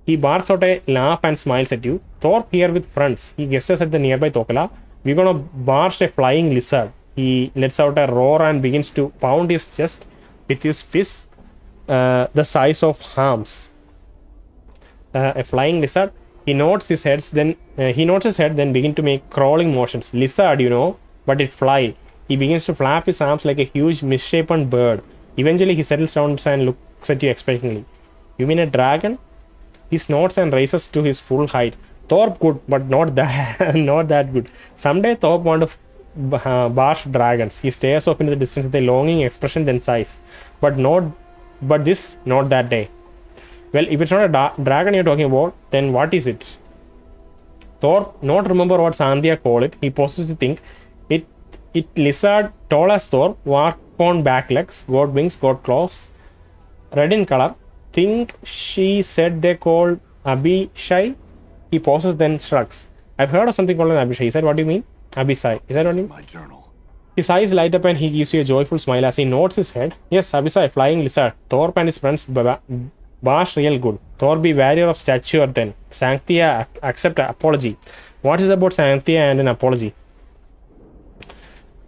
He barks out a laugh and smiles at you. Thor here with friends. He gestures at the nearby Tokala. We're gonna barge a flying lizard. He lets out a roar and begins to pound his chest with his fists the size of hams. A flying lizard. He nods his head, then begin to make crawling motions. Lizard, you know, but it fly. He begins to flap his arms like a huge misshapen bird. Eventually, he settles down and looks at you expectantly. You mean a dragon? He snorts and raises to his full height. Thorpe good, but not that not that good. Someday Thorpe want to bash dragons. He stares off into the distance with a longing expression, then sighs. But this, not that day. Well, if it's not a dragon you're talking about, then what is it? Thorpe not remember what Xanthia call it. He pauses to think. It lizard tall as Thorpe, walk on back legs, got wings, got claws, red in color. Think she said they called Abishai. He pauses, then shrugs. I've heard of something called an Abishai. He said, what do you mean? Abishai. Is that what you mean? My journal. His eyes light up and he gives you a joyful smile as he nods his head. Yes, Abishai, flying lizard. Thorpe and his friends bash real good. Thor be warrior of stature then. Xanthia accept apology. What is about Xanthia and an apology?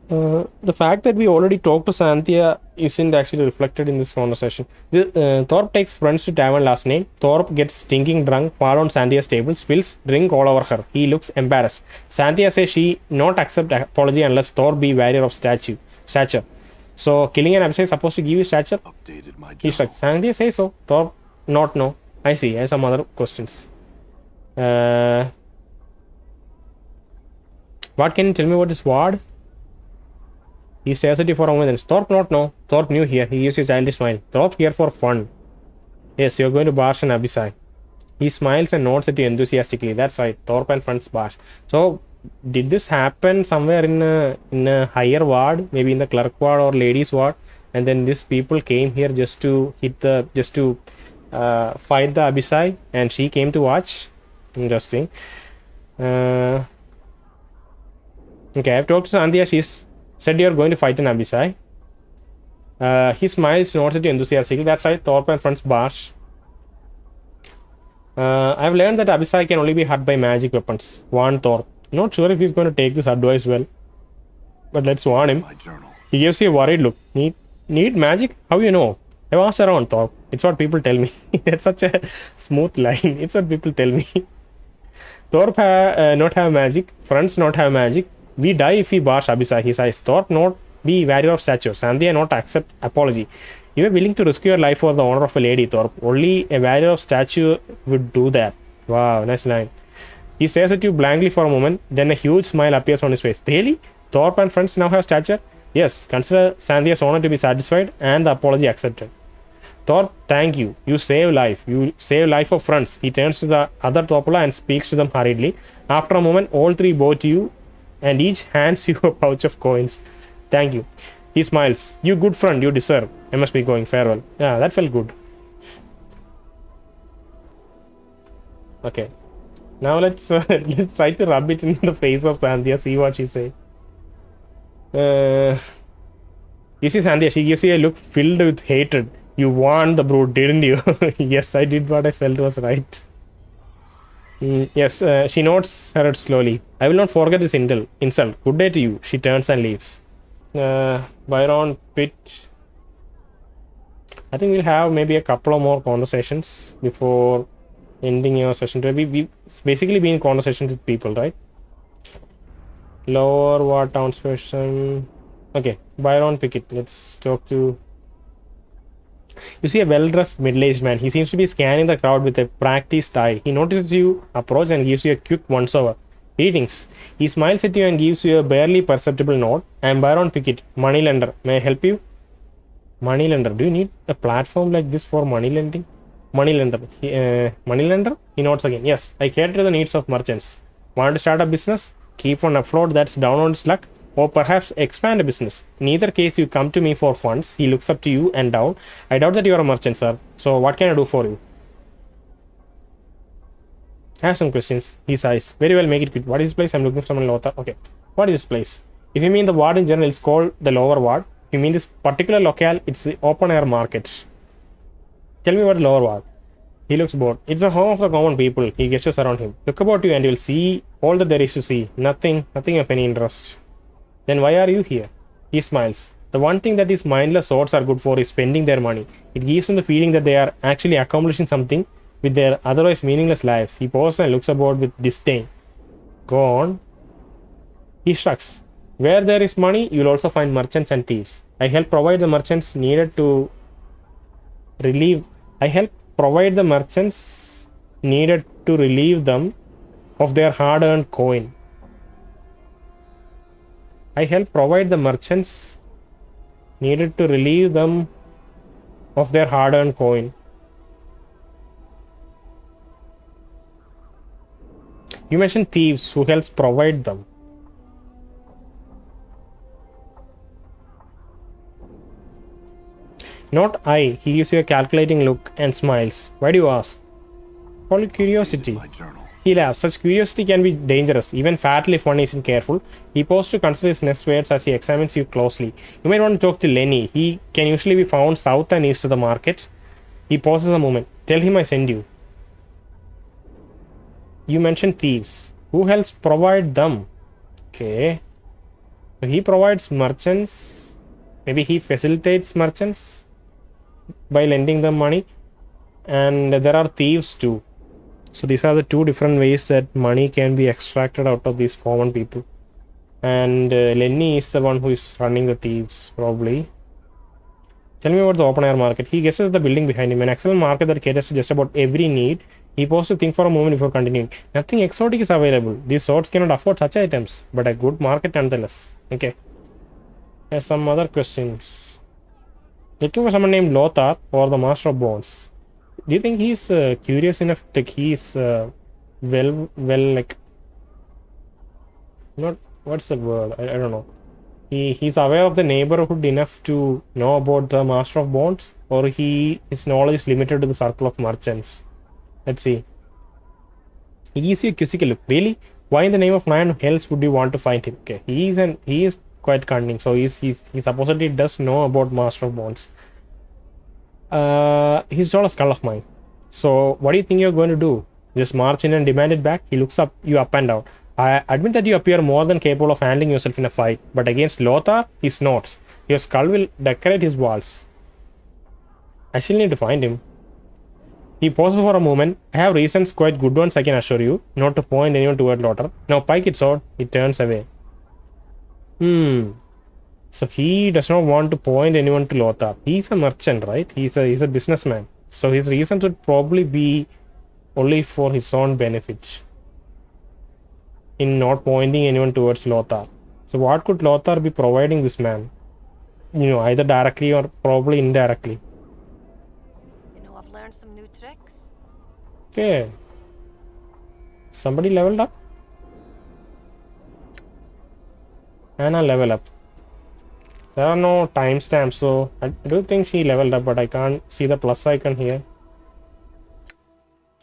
The fact that we already talked to Xanthia isn't actually reflected in this conversation. Thorpe takes friends to tavern last night. Thorpe gets stinking drunk, fall on Xanthia's table, spills drink all over her. He looks embarrassed. Xanthia says she not accept apology unless Thorpe be warrior of stature. So killing an Abishai is supposed to give you stature? Updated my He's like, Xanthia says so. Thorpe not no. I see. I have some other questions. What can you tell me about this ward? He stares at you for a moment. Thorpe not know. Thorpe new here. He gives you a childish smile. Thorpe here for fun. Yes, you're going to bash an Abishai. He smiles and nods at you enthusiastically. That's right. Thorpe and friends bash. So, did this happen somewhere in a higher ward? Maybe in the clerk ward or ladies ward? And then these people came here just to fight the Abishai, and she came to watch. Interesting. Okay, I've talked to Xanthia. She's said you're going to fight an Abishai. He smiles, nods at you enthusiastically. That's right, Thorpe and friends bash. I've learned that Abishai can only be hurt by magic weapons. Warn Thorpe. Not sure if he's going to take this advice well, but let's warn him. He gives you a worried look. Need magic? How you know? I've asked around, Thorpe. It's what people tell me. That's such a smooth line. It's what people tell me. Thorpe not have magic. Friends not have magic. We die if we bash Abishai. He says, Thorpe not be warrior of stature. Xanthia not accept apology. You are willing to risk your life for the honor of a lady, Thorpe. Only a warrior of stature would do that. Wow, nice line. He stares at you blankly for a moment, then a huge smile appears on his face. Really? Thorpe and friends now have stature? Yes, consider Xanthia's honor to be satisfied and the apology accepted. Thorpe, thank you. You save life. You save life of friends. He turns to the other Topola and speaks to them hurriedly. After a moment, all three bow to you and each hands you a pouch of coins. Thank you. He smiles. You good friend, you deserve. I must be going. Farewell. Yeah, that felt good. Okay. Now let's let's try to rub it in the face of Xanthia, see what she say. You see Xanthia, she gives you a look filled with hatred. You warned the brute, didn't you? Yes, I did what I felt was right. Yes, she nods her head slowly. I will not forget this insult. Good day to you. She turns and leaves. Byron Pitt. I think we'll have maybe a couple of more conversations before ending your session. We've basically been in conversations with people, right? Lower Ward townsperson. Okay, Byron Pikit. Let's talk to. You see a well-dressed middle-aged man. He seems to be scanning the crowd with a practiced eye. He notices you approach and gives you a quick once-over. Greetings. He smiles at you and gives you a barely perceptible nod. I am Byron Pikit, moneylender. May I help you? Moneylender. Do you need a platform like this for money lending? Moneylender. Moneylender? He nods again. Yes, I cater to the needs of merchants. Want to start a business? Keep one afloat that's down on its luck? Or perhaps expand a business. In either case, you come to me for funds. He looks up to you and down. I doubt that you are a merchant, sir. So what can I do for you? I have some questions. He sighs. Very well, make it quick. What is this place? I'm looking for someone Lothar. Okay. What is this place? If you mean the ward in general, it's called the lower ward. If you mean this particular locale, it's the open air market. Tell me what lower ward. He looks bored. It's a home of the common people. He gestures around him. Look about you and you'll see all that there is to see. Nothing of any interest. Then why are you here? He smiles. The one thing that these mindless sorts are good for is spending their money. It gives them the feeling that they are actually accomplishing something with their otherwise meaningless lives. He pauses and looks about with disdain. Go on. He shrugs. Where there is money, you will also find merchants and thieves. I help provide the merchants needed to relieve. I help provide the merchants needed to relieve them of their hard-earned coin. I help provide the merchants needed to relieve them of their hard-earned coin. You mentioned thieves. Who helps provide them? Not I. He gives you a calculating look and smiles. Why do you ask? Only curiosity. He laughs. Such curiosity can be dangerous, even fatally if one isn't careful. He pauses to consider his next words as he examines you closely. You might want to talk to Lenny. He can usually be found south and east of the market. He pauses a moment. Tell him I send you. You mentioned thieves. Who helps provide them? Okay. So he provides merchants. Maybe he facilitates merchants by lending them money. And there are thieves too. So these are the two different ways that money can be extracted out of these common people. And Lenny is the one who is running the thieves, probably. Tell me about the open air market. He guesses the building behind him. An excellent market that caters to just about every need. He pauses to think for a moment before continuing. Nothing exotic is available. These sorts cannot afford such items, but a good market nonetheless. Okay. There's some other questions. Looking for someone named Lothar or the Master of Bones. Do you think he's curious enough? Like he's like not what's the word? I don't know. He's aware of the neighborhood enough to know about the Master of Bones, or his knowledge is limited to the circle of merchants. Let's see. He gives you a quizzical look. Really? Why in the name of nine hells would you want to find him? Okay, he is quite cunning. So he supposedly does know about Master of Bones. He's not a skull of mine. So what do you think you're going to do? Just march in and demand it back? He looks you up and down. I admit that you appear more than capable of handling yourself in a fight, but against Lothar, he snorts. Your skull will decorate his walls. I still need to find him. He pauses for a moment. I have reasons, quite good ones, I can assure you, not to point anyone toward Lothar. Now pike its sword. He turns away. So he does not want to point anyone to Lothar. He's a merchant, right? He's a businessman. So his reasons would probably be only for his own benefit in not pointing anyone towards Lothar. So what could Lothar be providing this man? Either directly or probably indirectly. I've learned some new tricks. Okay. Somebody leveled up? Anna level up. There are no timestamps, so I do think she leveled up, but I can't see the plus icon here.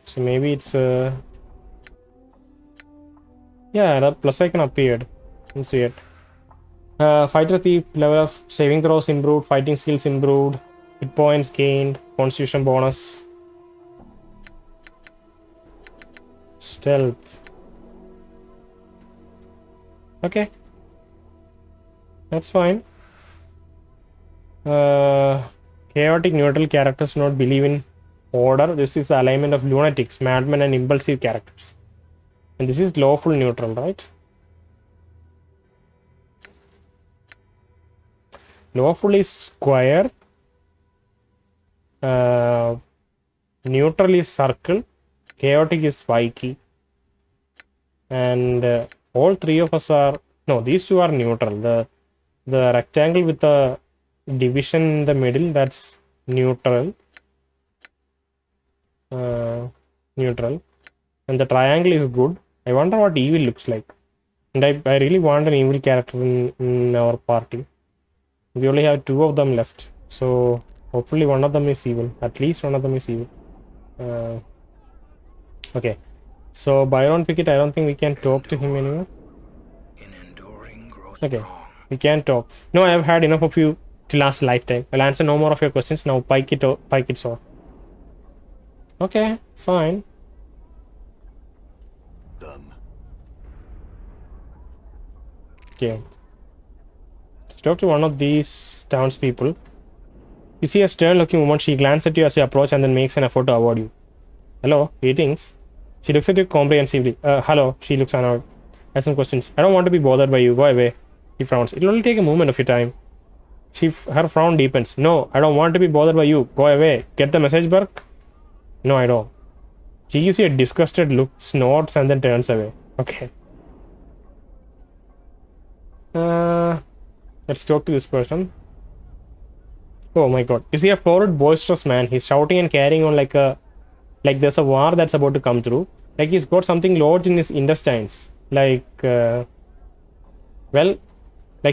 So maybe it's Yeah, the plus icon appeared. Let's see it. Fighter thief, level of saving throws improved, fighting skills improved, hit points gained, constitution bonus, stealth. Okay, that's fine. Chaotic neutral characters do not believe in order. This is the alignment of lunatics, madmen, and impulsive characters. And this is lawful neutral, right? Lawful is square. Neutral is circle. Chaotic is spiky. And all three of us are... No, these two are neutral. The rectangle with the division in the middle, that's neutral. Neutral. And the triangle is good. I wonder what evil looks like. And I really want an evil character in our party. We only have 2 of them left. So hopefully one of them is evil. At least one of them is evil. Okay. So Byron Pikit, I don't think we can talk to him anymore. Okay. We can't talk. No, I have had enough of you to last lifetime. I'll answer no more of your questions. Now Pikit's on. Okay, fine. Done. Okay. Let's talk to one of these townspeople. You see a stern-looking woman. She glances at you as you approach and then makes an effort to avoid you. Hello, greetings. She looks at you comprehensively. Hello, she looks annoyed. I have some questions. I don't want to be bothered by you. Go away. He frowns. It'll only take a moment of your time. Her frown deepens. No, I don't want to be bothered by you. Go away. Get the message, Burke? No, I don't. She gives you a disgusted look, snorts, and then turns away. Okay. Let's talk to this person. Oh my god. You see a forward boisterous man. He's shouting and carrying on like there's a war that's about to come through. Like he's got something lodged in his intestines. Like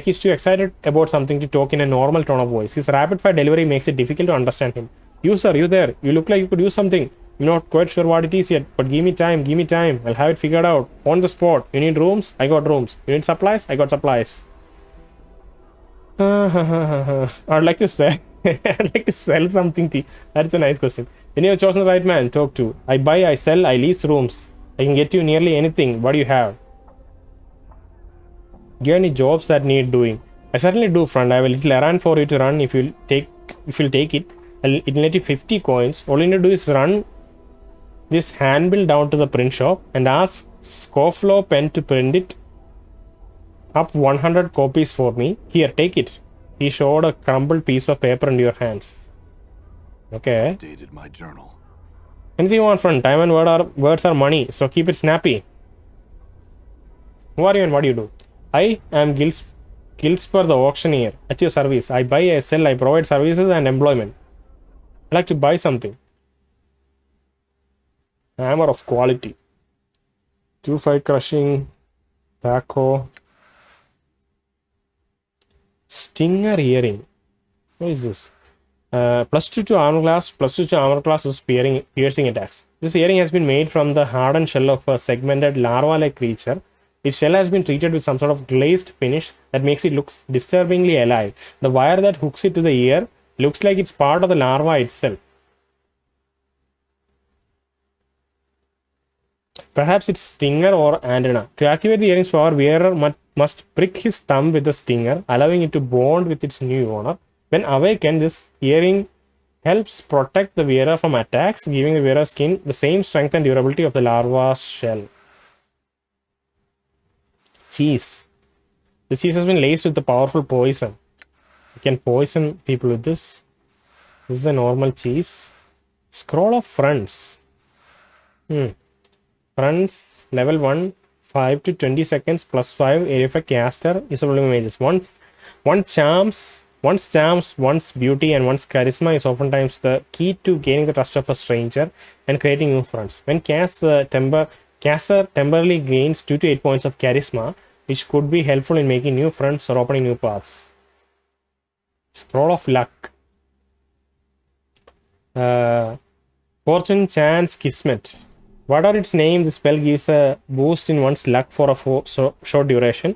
he's too excited about something to talk in a normal tone of voice. His rapid fire delivery makes it difficult to understand him. You sir, you there. You look like you could use something. I'm not quite sure what it is yet, but give me time, give me time. I'll have it figured out. On the spot. You need rooms? I got rooms. You need supplies? I got supplies. I'd like to say I'd like to sell something to you. That's a nice question. When you have chosen the right man, talk to. I buy, I sell, I lease rooms. I can get you nearly anything. What do you have? Do you have any jobs that need doing? I certainly do, friend. I have a little errand for you to run if you'll take it. It'll net you 50 coins. All you need to do is run this handbill down to the print shop and ask Scofflaw Pen to print it up 100 copies for me. Here, take it. He showed a crumpled piece of paper into your hands. Okay. Updated my journal. Anything you want, friend. Time and words are money, so keep it snappy. Who are you and what do you do? I am Giltspur the auctioneer. At your service. I buy, I sell, I provide services and employment. I'd like to buy something. Hammer of quality. 2-5 crushing. Backhoe. Stinger earring. What is this? +2 to armor class, +2 to armor class with piercing attacks. This earring has been made from the hardened shell of a segmented larva-like creature. Its shell has been treated with some sort of glazed finish that makes it look disturbingly alive. The wire that hooks it to the ear looks like it's part of the larva itself. Perhaps it's stinger or antenna. To activate the earring's power, wearer must prick his thumb with the stinger, allowing it to bond with its new owner. When awakened, this earring helps protect the wearer from attacks, giving the wearer's skin the same strength and durability of the larva's shell. Cheese. The cheese has been laced with the powerful poison. You can poison people with this. This is a normal cheese. Scroll of Friends. Friends, level 1, 5 to 20 seconds, +5, area effect caster, usable images. Once charms, one's beauty, and one's charisma is oftentimes the key to gaining the trust of a stranger and creating new friends. When cast, the caster temporarily gains 2 to 8 points of charisma, which could be helpful in making new friends or opening new paths. Scroll of Luck. Fortune, Chance, Kismet. Whatever its name, the spell gives a boost in one's luck for a short duration.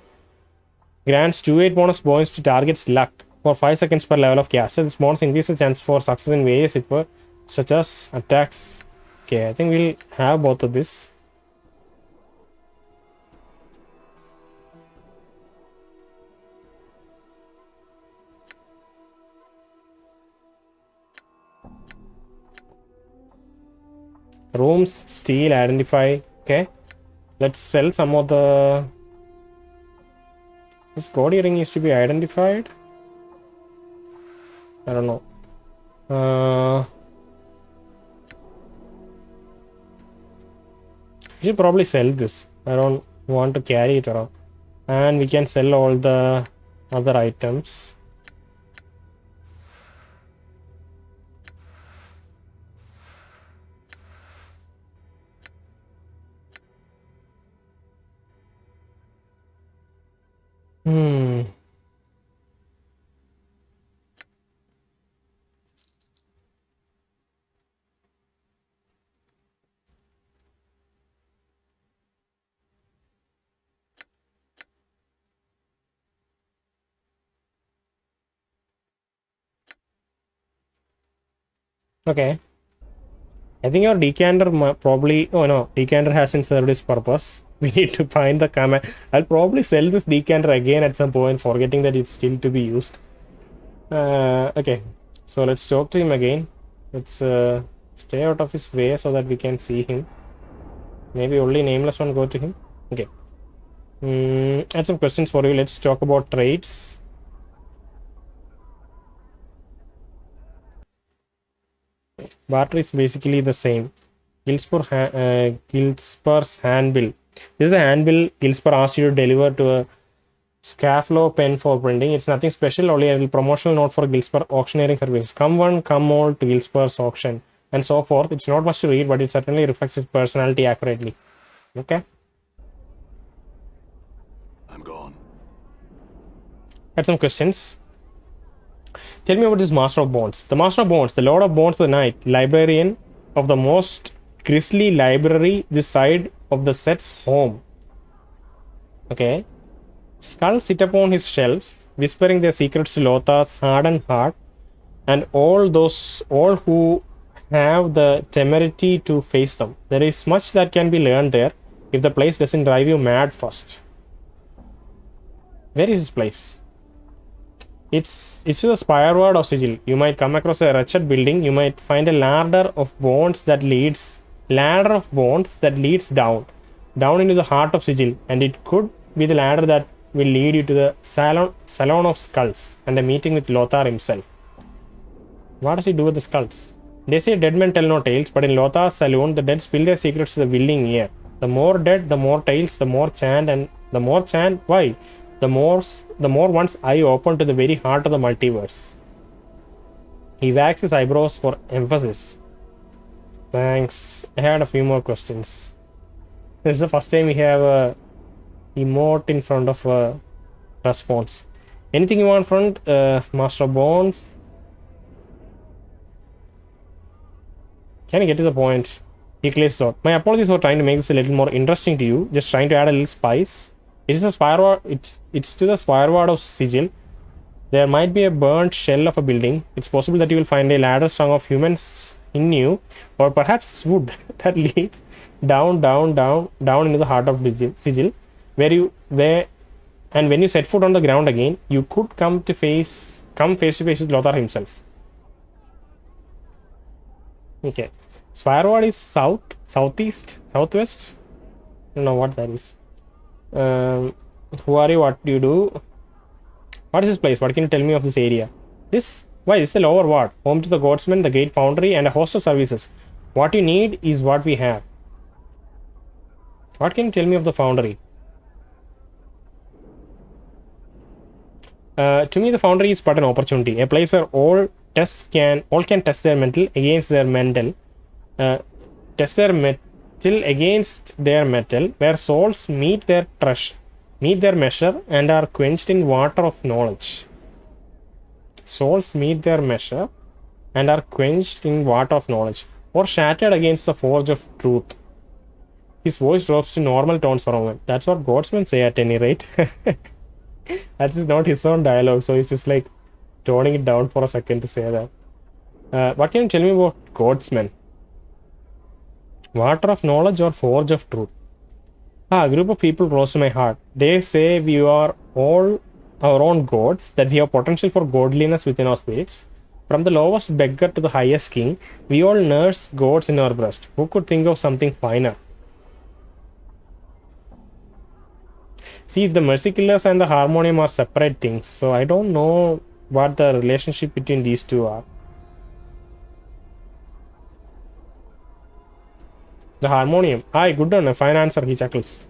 Grants 2/8 bonus points to target's luck for 5 seconds per level of caster. This bonus increases the chance for success in various effort, such as attacks. Okay, I think we'll have both of this. Rooms, steal, identify. Okay, let's sell some of the. This body ring is to be identified. I don't know. We should probably sell this. I don't want to carry it around. And we can sell all the other items. Okay. I think our decanter probably... Oh no, decanter hasn't served its purpose. We need to find the command. I'll probably sell this decanter again at some point, forgetting that it's still to be used. Okay, so let's talk to him again. Let's stay out of his way so that we can see him. Maybe only nameless one go to him. Okay. I had some questions for you. Let's talk about traits. Barter is basically the same. Giltspur's handbill. This is a handbill Giltspur asked you to deliver to a Scaflow pen for printing. It's nothing special, only a promotional note for Giltspur auctioneering services. Come one, come all to Giltspur's auction, and so forth. It's not much to read, but it certainly reflects his personality accurately. Okay. I'm gone. Had some questions. Tell me about this Master of Bones. The Master of Bones, the Lord of Bones, the Knight, librarian of the most grisly library this side of the set's home. Okay. Skulls sit upon his shelves, whispering their secrets to Lothar's hardened heart, and all who have the temerity to face them. There is much that can be learned there, if the place doesn't drive you mad first. Where is this place? It's to the spireward of Sigil. You might come across a wretched building. You might find a ladder of bones that leads down into the heart of Sigil, and it could be the ladder that will lead you to the Salon of Skulls and a meeting with Lothar himself. What does he do with the skulls? They say dead men tell no tales, but in Lothar's saloon, the dead spill their secrets to the willing ear. The more dead, the more tales, the more chant, and the more chant. Why? The more one's eye open to the very heart of the multiverse. He wags his eyebrows for emphasis. Thanks. I had a few more questions. This is the first time we have a emote in front of a response. Anything you want front? Master of Bones. Can I get to the point? He clears out. My apologies for trying to make this a little more interesting to you. Just trying to add a little spice. It is a spireward. It's to the spireward of Sigil. There might be a burnt shell of a building. It's possible that you will find a ladder strung of humans in you, or perhaps wood that leads down into the heart of Sigil, when you set foot on the ground again, you could come face to face with Lothar himself. Okay, spireward is southeast, southwest. I don't know what that is. Who are you? What do you do? What is this place? What can you tell me of this area? This is the lower ward, home to the Godsman, the Gate Foundry, and a host of services. What you need is what we have. What can you tell me of the Foundry? To me, the Foundry is but an opportunity, a place where all can test their mental against their mental, test their metal against their metal, where souls meet their measure and are quenched in water of knowledge. Souls meet their measure and are quenched in water of knowledge, or shattered against the forge of truth. His voice drops to normal tones for a moment. That's what Godsmen say at any rate. That's just not his own dialogue, so he's just like toning it down for a second to say that. What can you tell me about Godsmen? Water of knowledge or forge of truth? A group of people close to my heart. They say we are all our own gods, that we have potential for godliness within our spirits. From the lowest beggar to the highest king, we all nurse gods in our breast. Who could think of something finer? See, the Mercy Killers and the Harmonium are separate things, so I don't know what the relationship between these two are. The Harmonium. Aye, good one. A fine answer, he chuckles.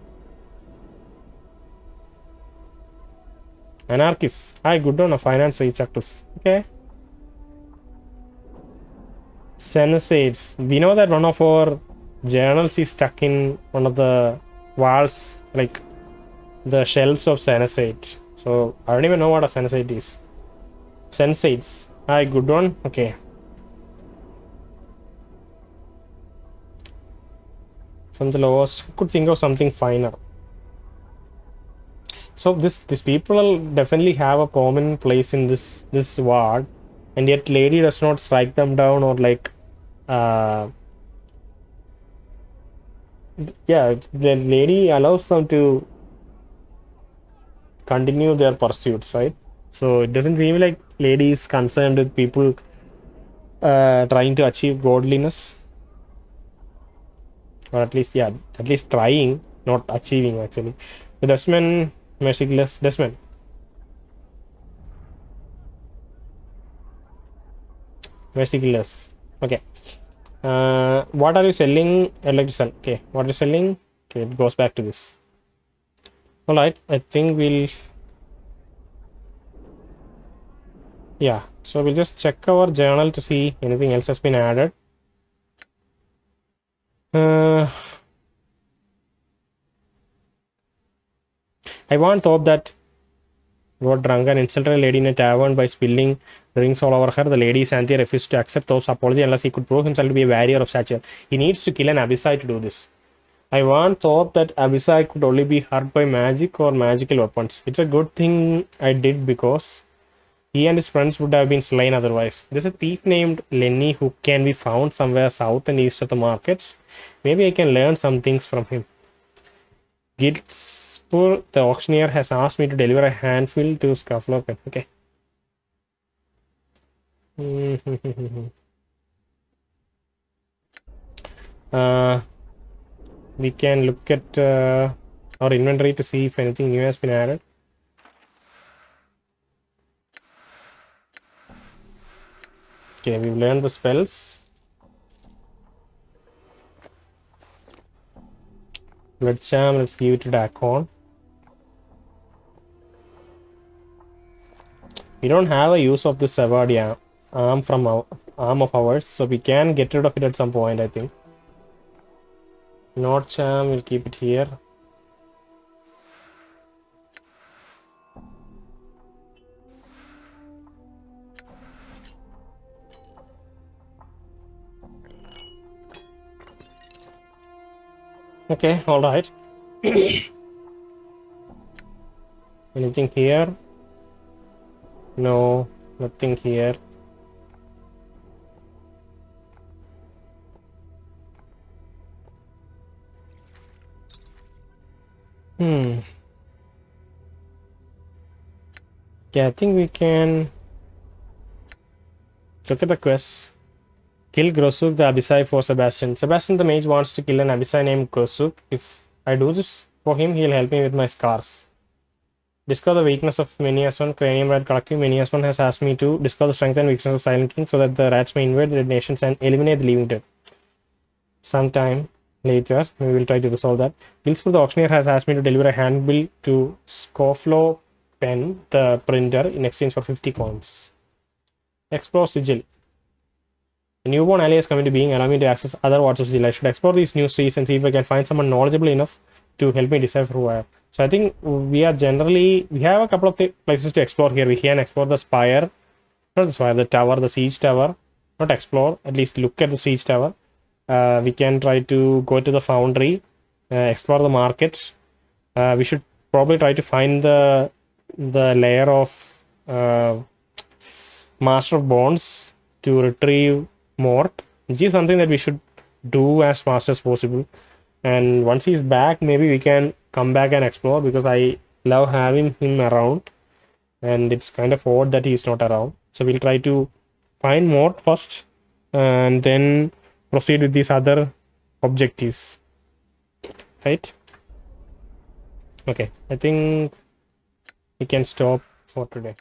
Anarchist. Aye, good one. A fine answer, he chuckles. Okay. Sensates. We know that one of our journals is stuck in one of the walls, like the shelves of Sensate. So I don't even know what a Sensate is. Sensates. Aye, good one. Okay. From the lowest, who could think of something finer? So these people definitely have a prominent place in this ward, and yet lady does not strike them down or like yeah, the lady allows them to continue their pursuits, right? So it doesn't seem like lady is concerned with people trying to achieve godliness, or at least, yeah, at least trying, not achieving actually. The Desmond, merciless Desmond. Merciless. Okay. What are you selling? I'd like to sell. Okay, what are you selling? Okay, it goes back to this. All right, I think we'll, yeah, so we'll just check our journal to see anything else has been added. I once thought that got drunk and insulted a lady in a tavern by spilling drinks all over her. The lady Xanthia refused to accept Thor's apology unless he could prove himself to be a warrior of stature. He needs to kill an Abyssai to do this. I once thought that Abyssai could only be hurt by magic or magical weapons. It's a good thing I did, because he and his friends would have been slain otherwise. There's a thief named Lenny who can be found somewhere south and east of the markets. Maybe I can learn some things from him. Giltspur, the auctioneer, has asked me to deliver a handful to Scuffler. Okay. We can look at our inventory to see if anything new has been added. Okay, we've learned the spells. Blood Charm, let's give it to Dakon. We don't have a use of this Sevardia arm from our arm of ours, so we can get rid of it at some point, I think. Not Charm, we'll keep it here. Okay, all right. Anything here? No, nothing here. Okay, I think we can look at the quest. Kill Grosuk, the Abyssai, for Sebastion. Sebastion the mage wants to kill an Abyssai named Grosuk. If I do this for him, he'll help me with my scars. Discover the weakness of Miniaswan, Cranium Rat Collective. Miniaswan has asked me to discover the strength and weakness of Silent King so that the rats may invade the nations and eliminate the living dead. Sometime later, we will try to resolve that. Giltspur, the auctioneer, has asked me to deliver a handbill to Scoflo Pen, the printer, in exchange for 50 coins. Explore Sigil. A newborn ally has come into being, allow me to access other wards of Sigil. I should explore these new streets and see if I can find someone knowledgeable enough to help me decipher who I am. So I think we have a couple of places to explore here. We can explore the spire, not the spire, the tower, the siege tower. Not explore, at least look at the siege tower. We can try to go to the foundry explore the market. We should probably try to find the layer of Master of Bonds to retrieve Mort, which is something that we should do as fast as possible. And once he's back, maybe we can come back and explore, because I love having him around, and it's kind of odd that he's not around. So we'll try to find Mort first and then proceed with these other objectives, right? Okay, I think we can stop for today.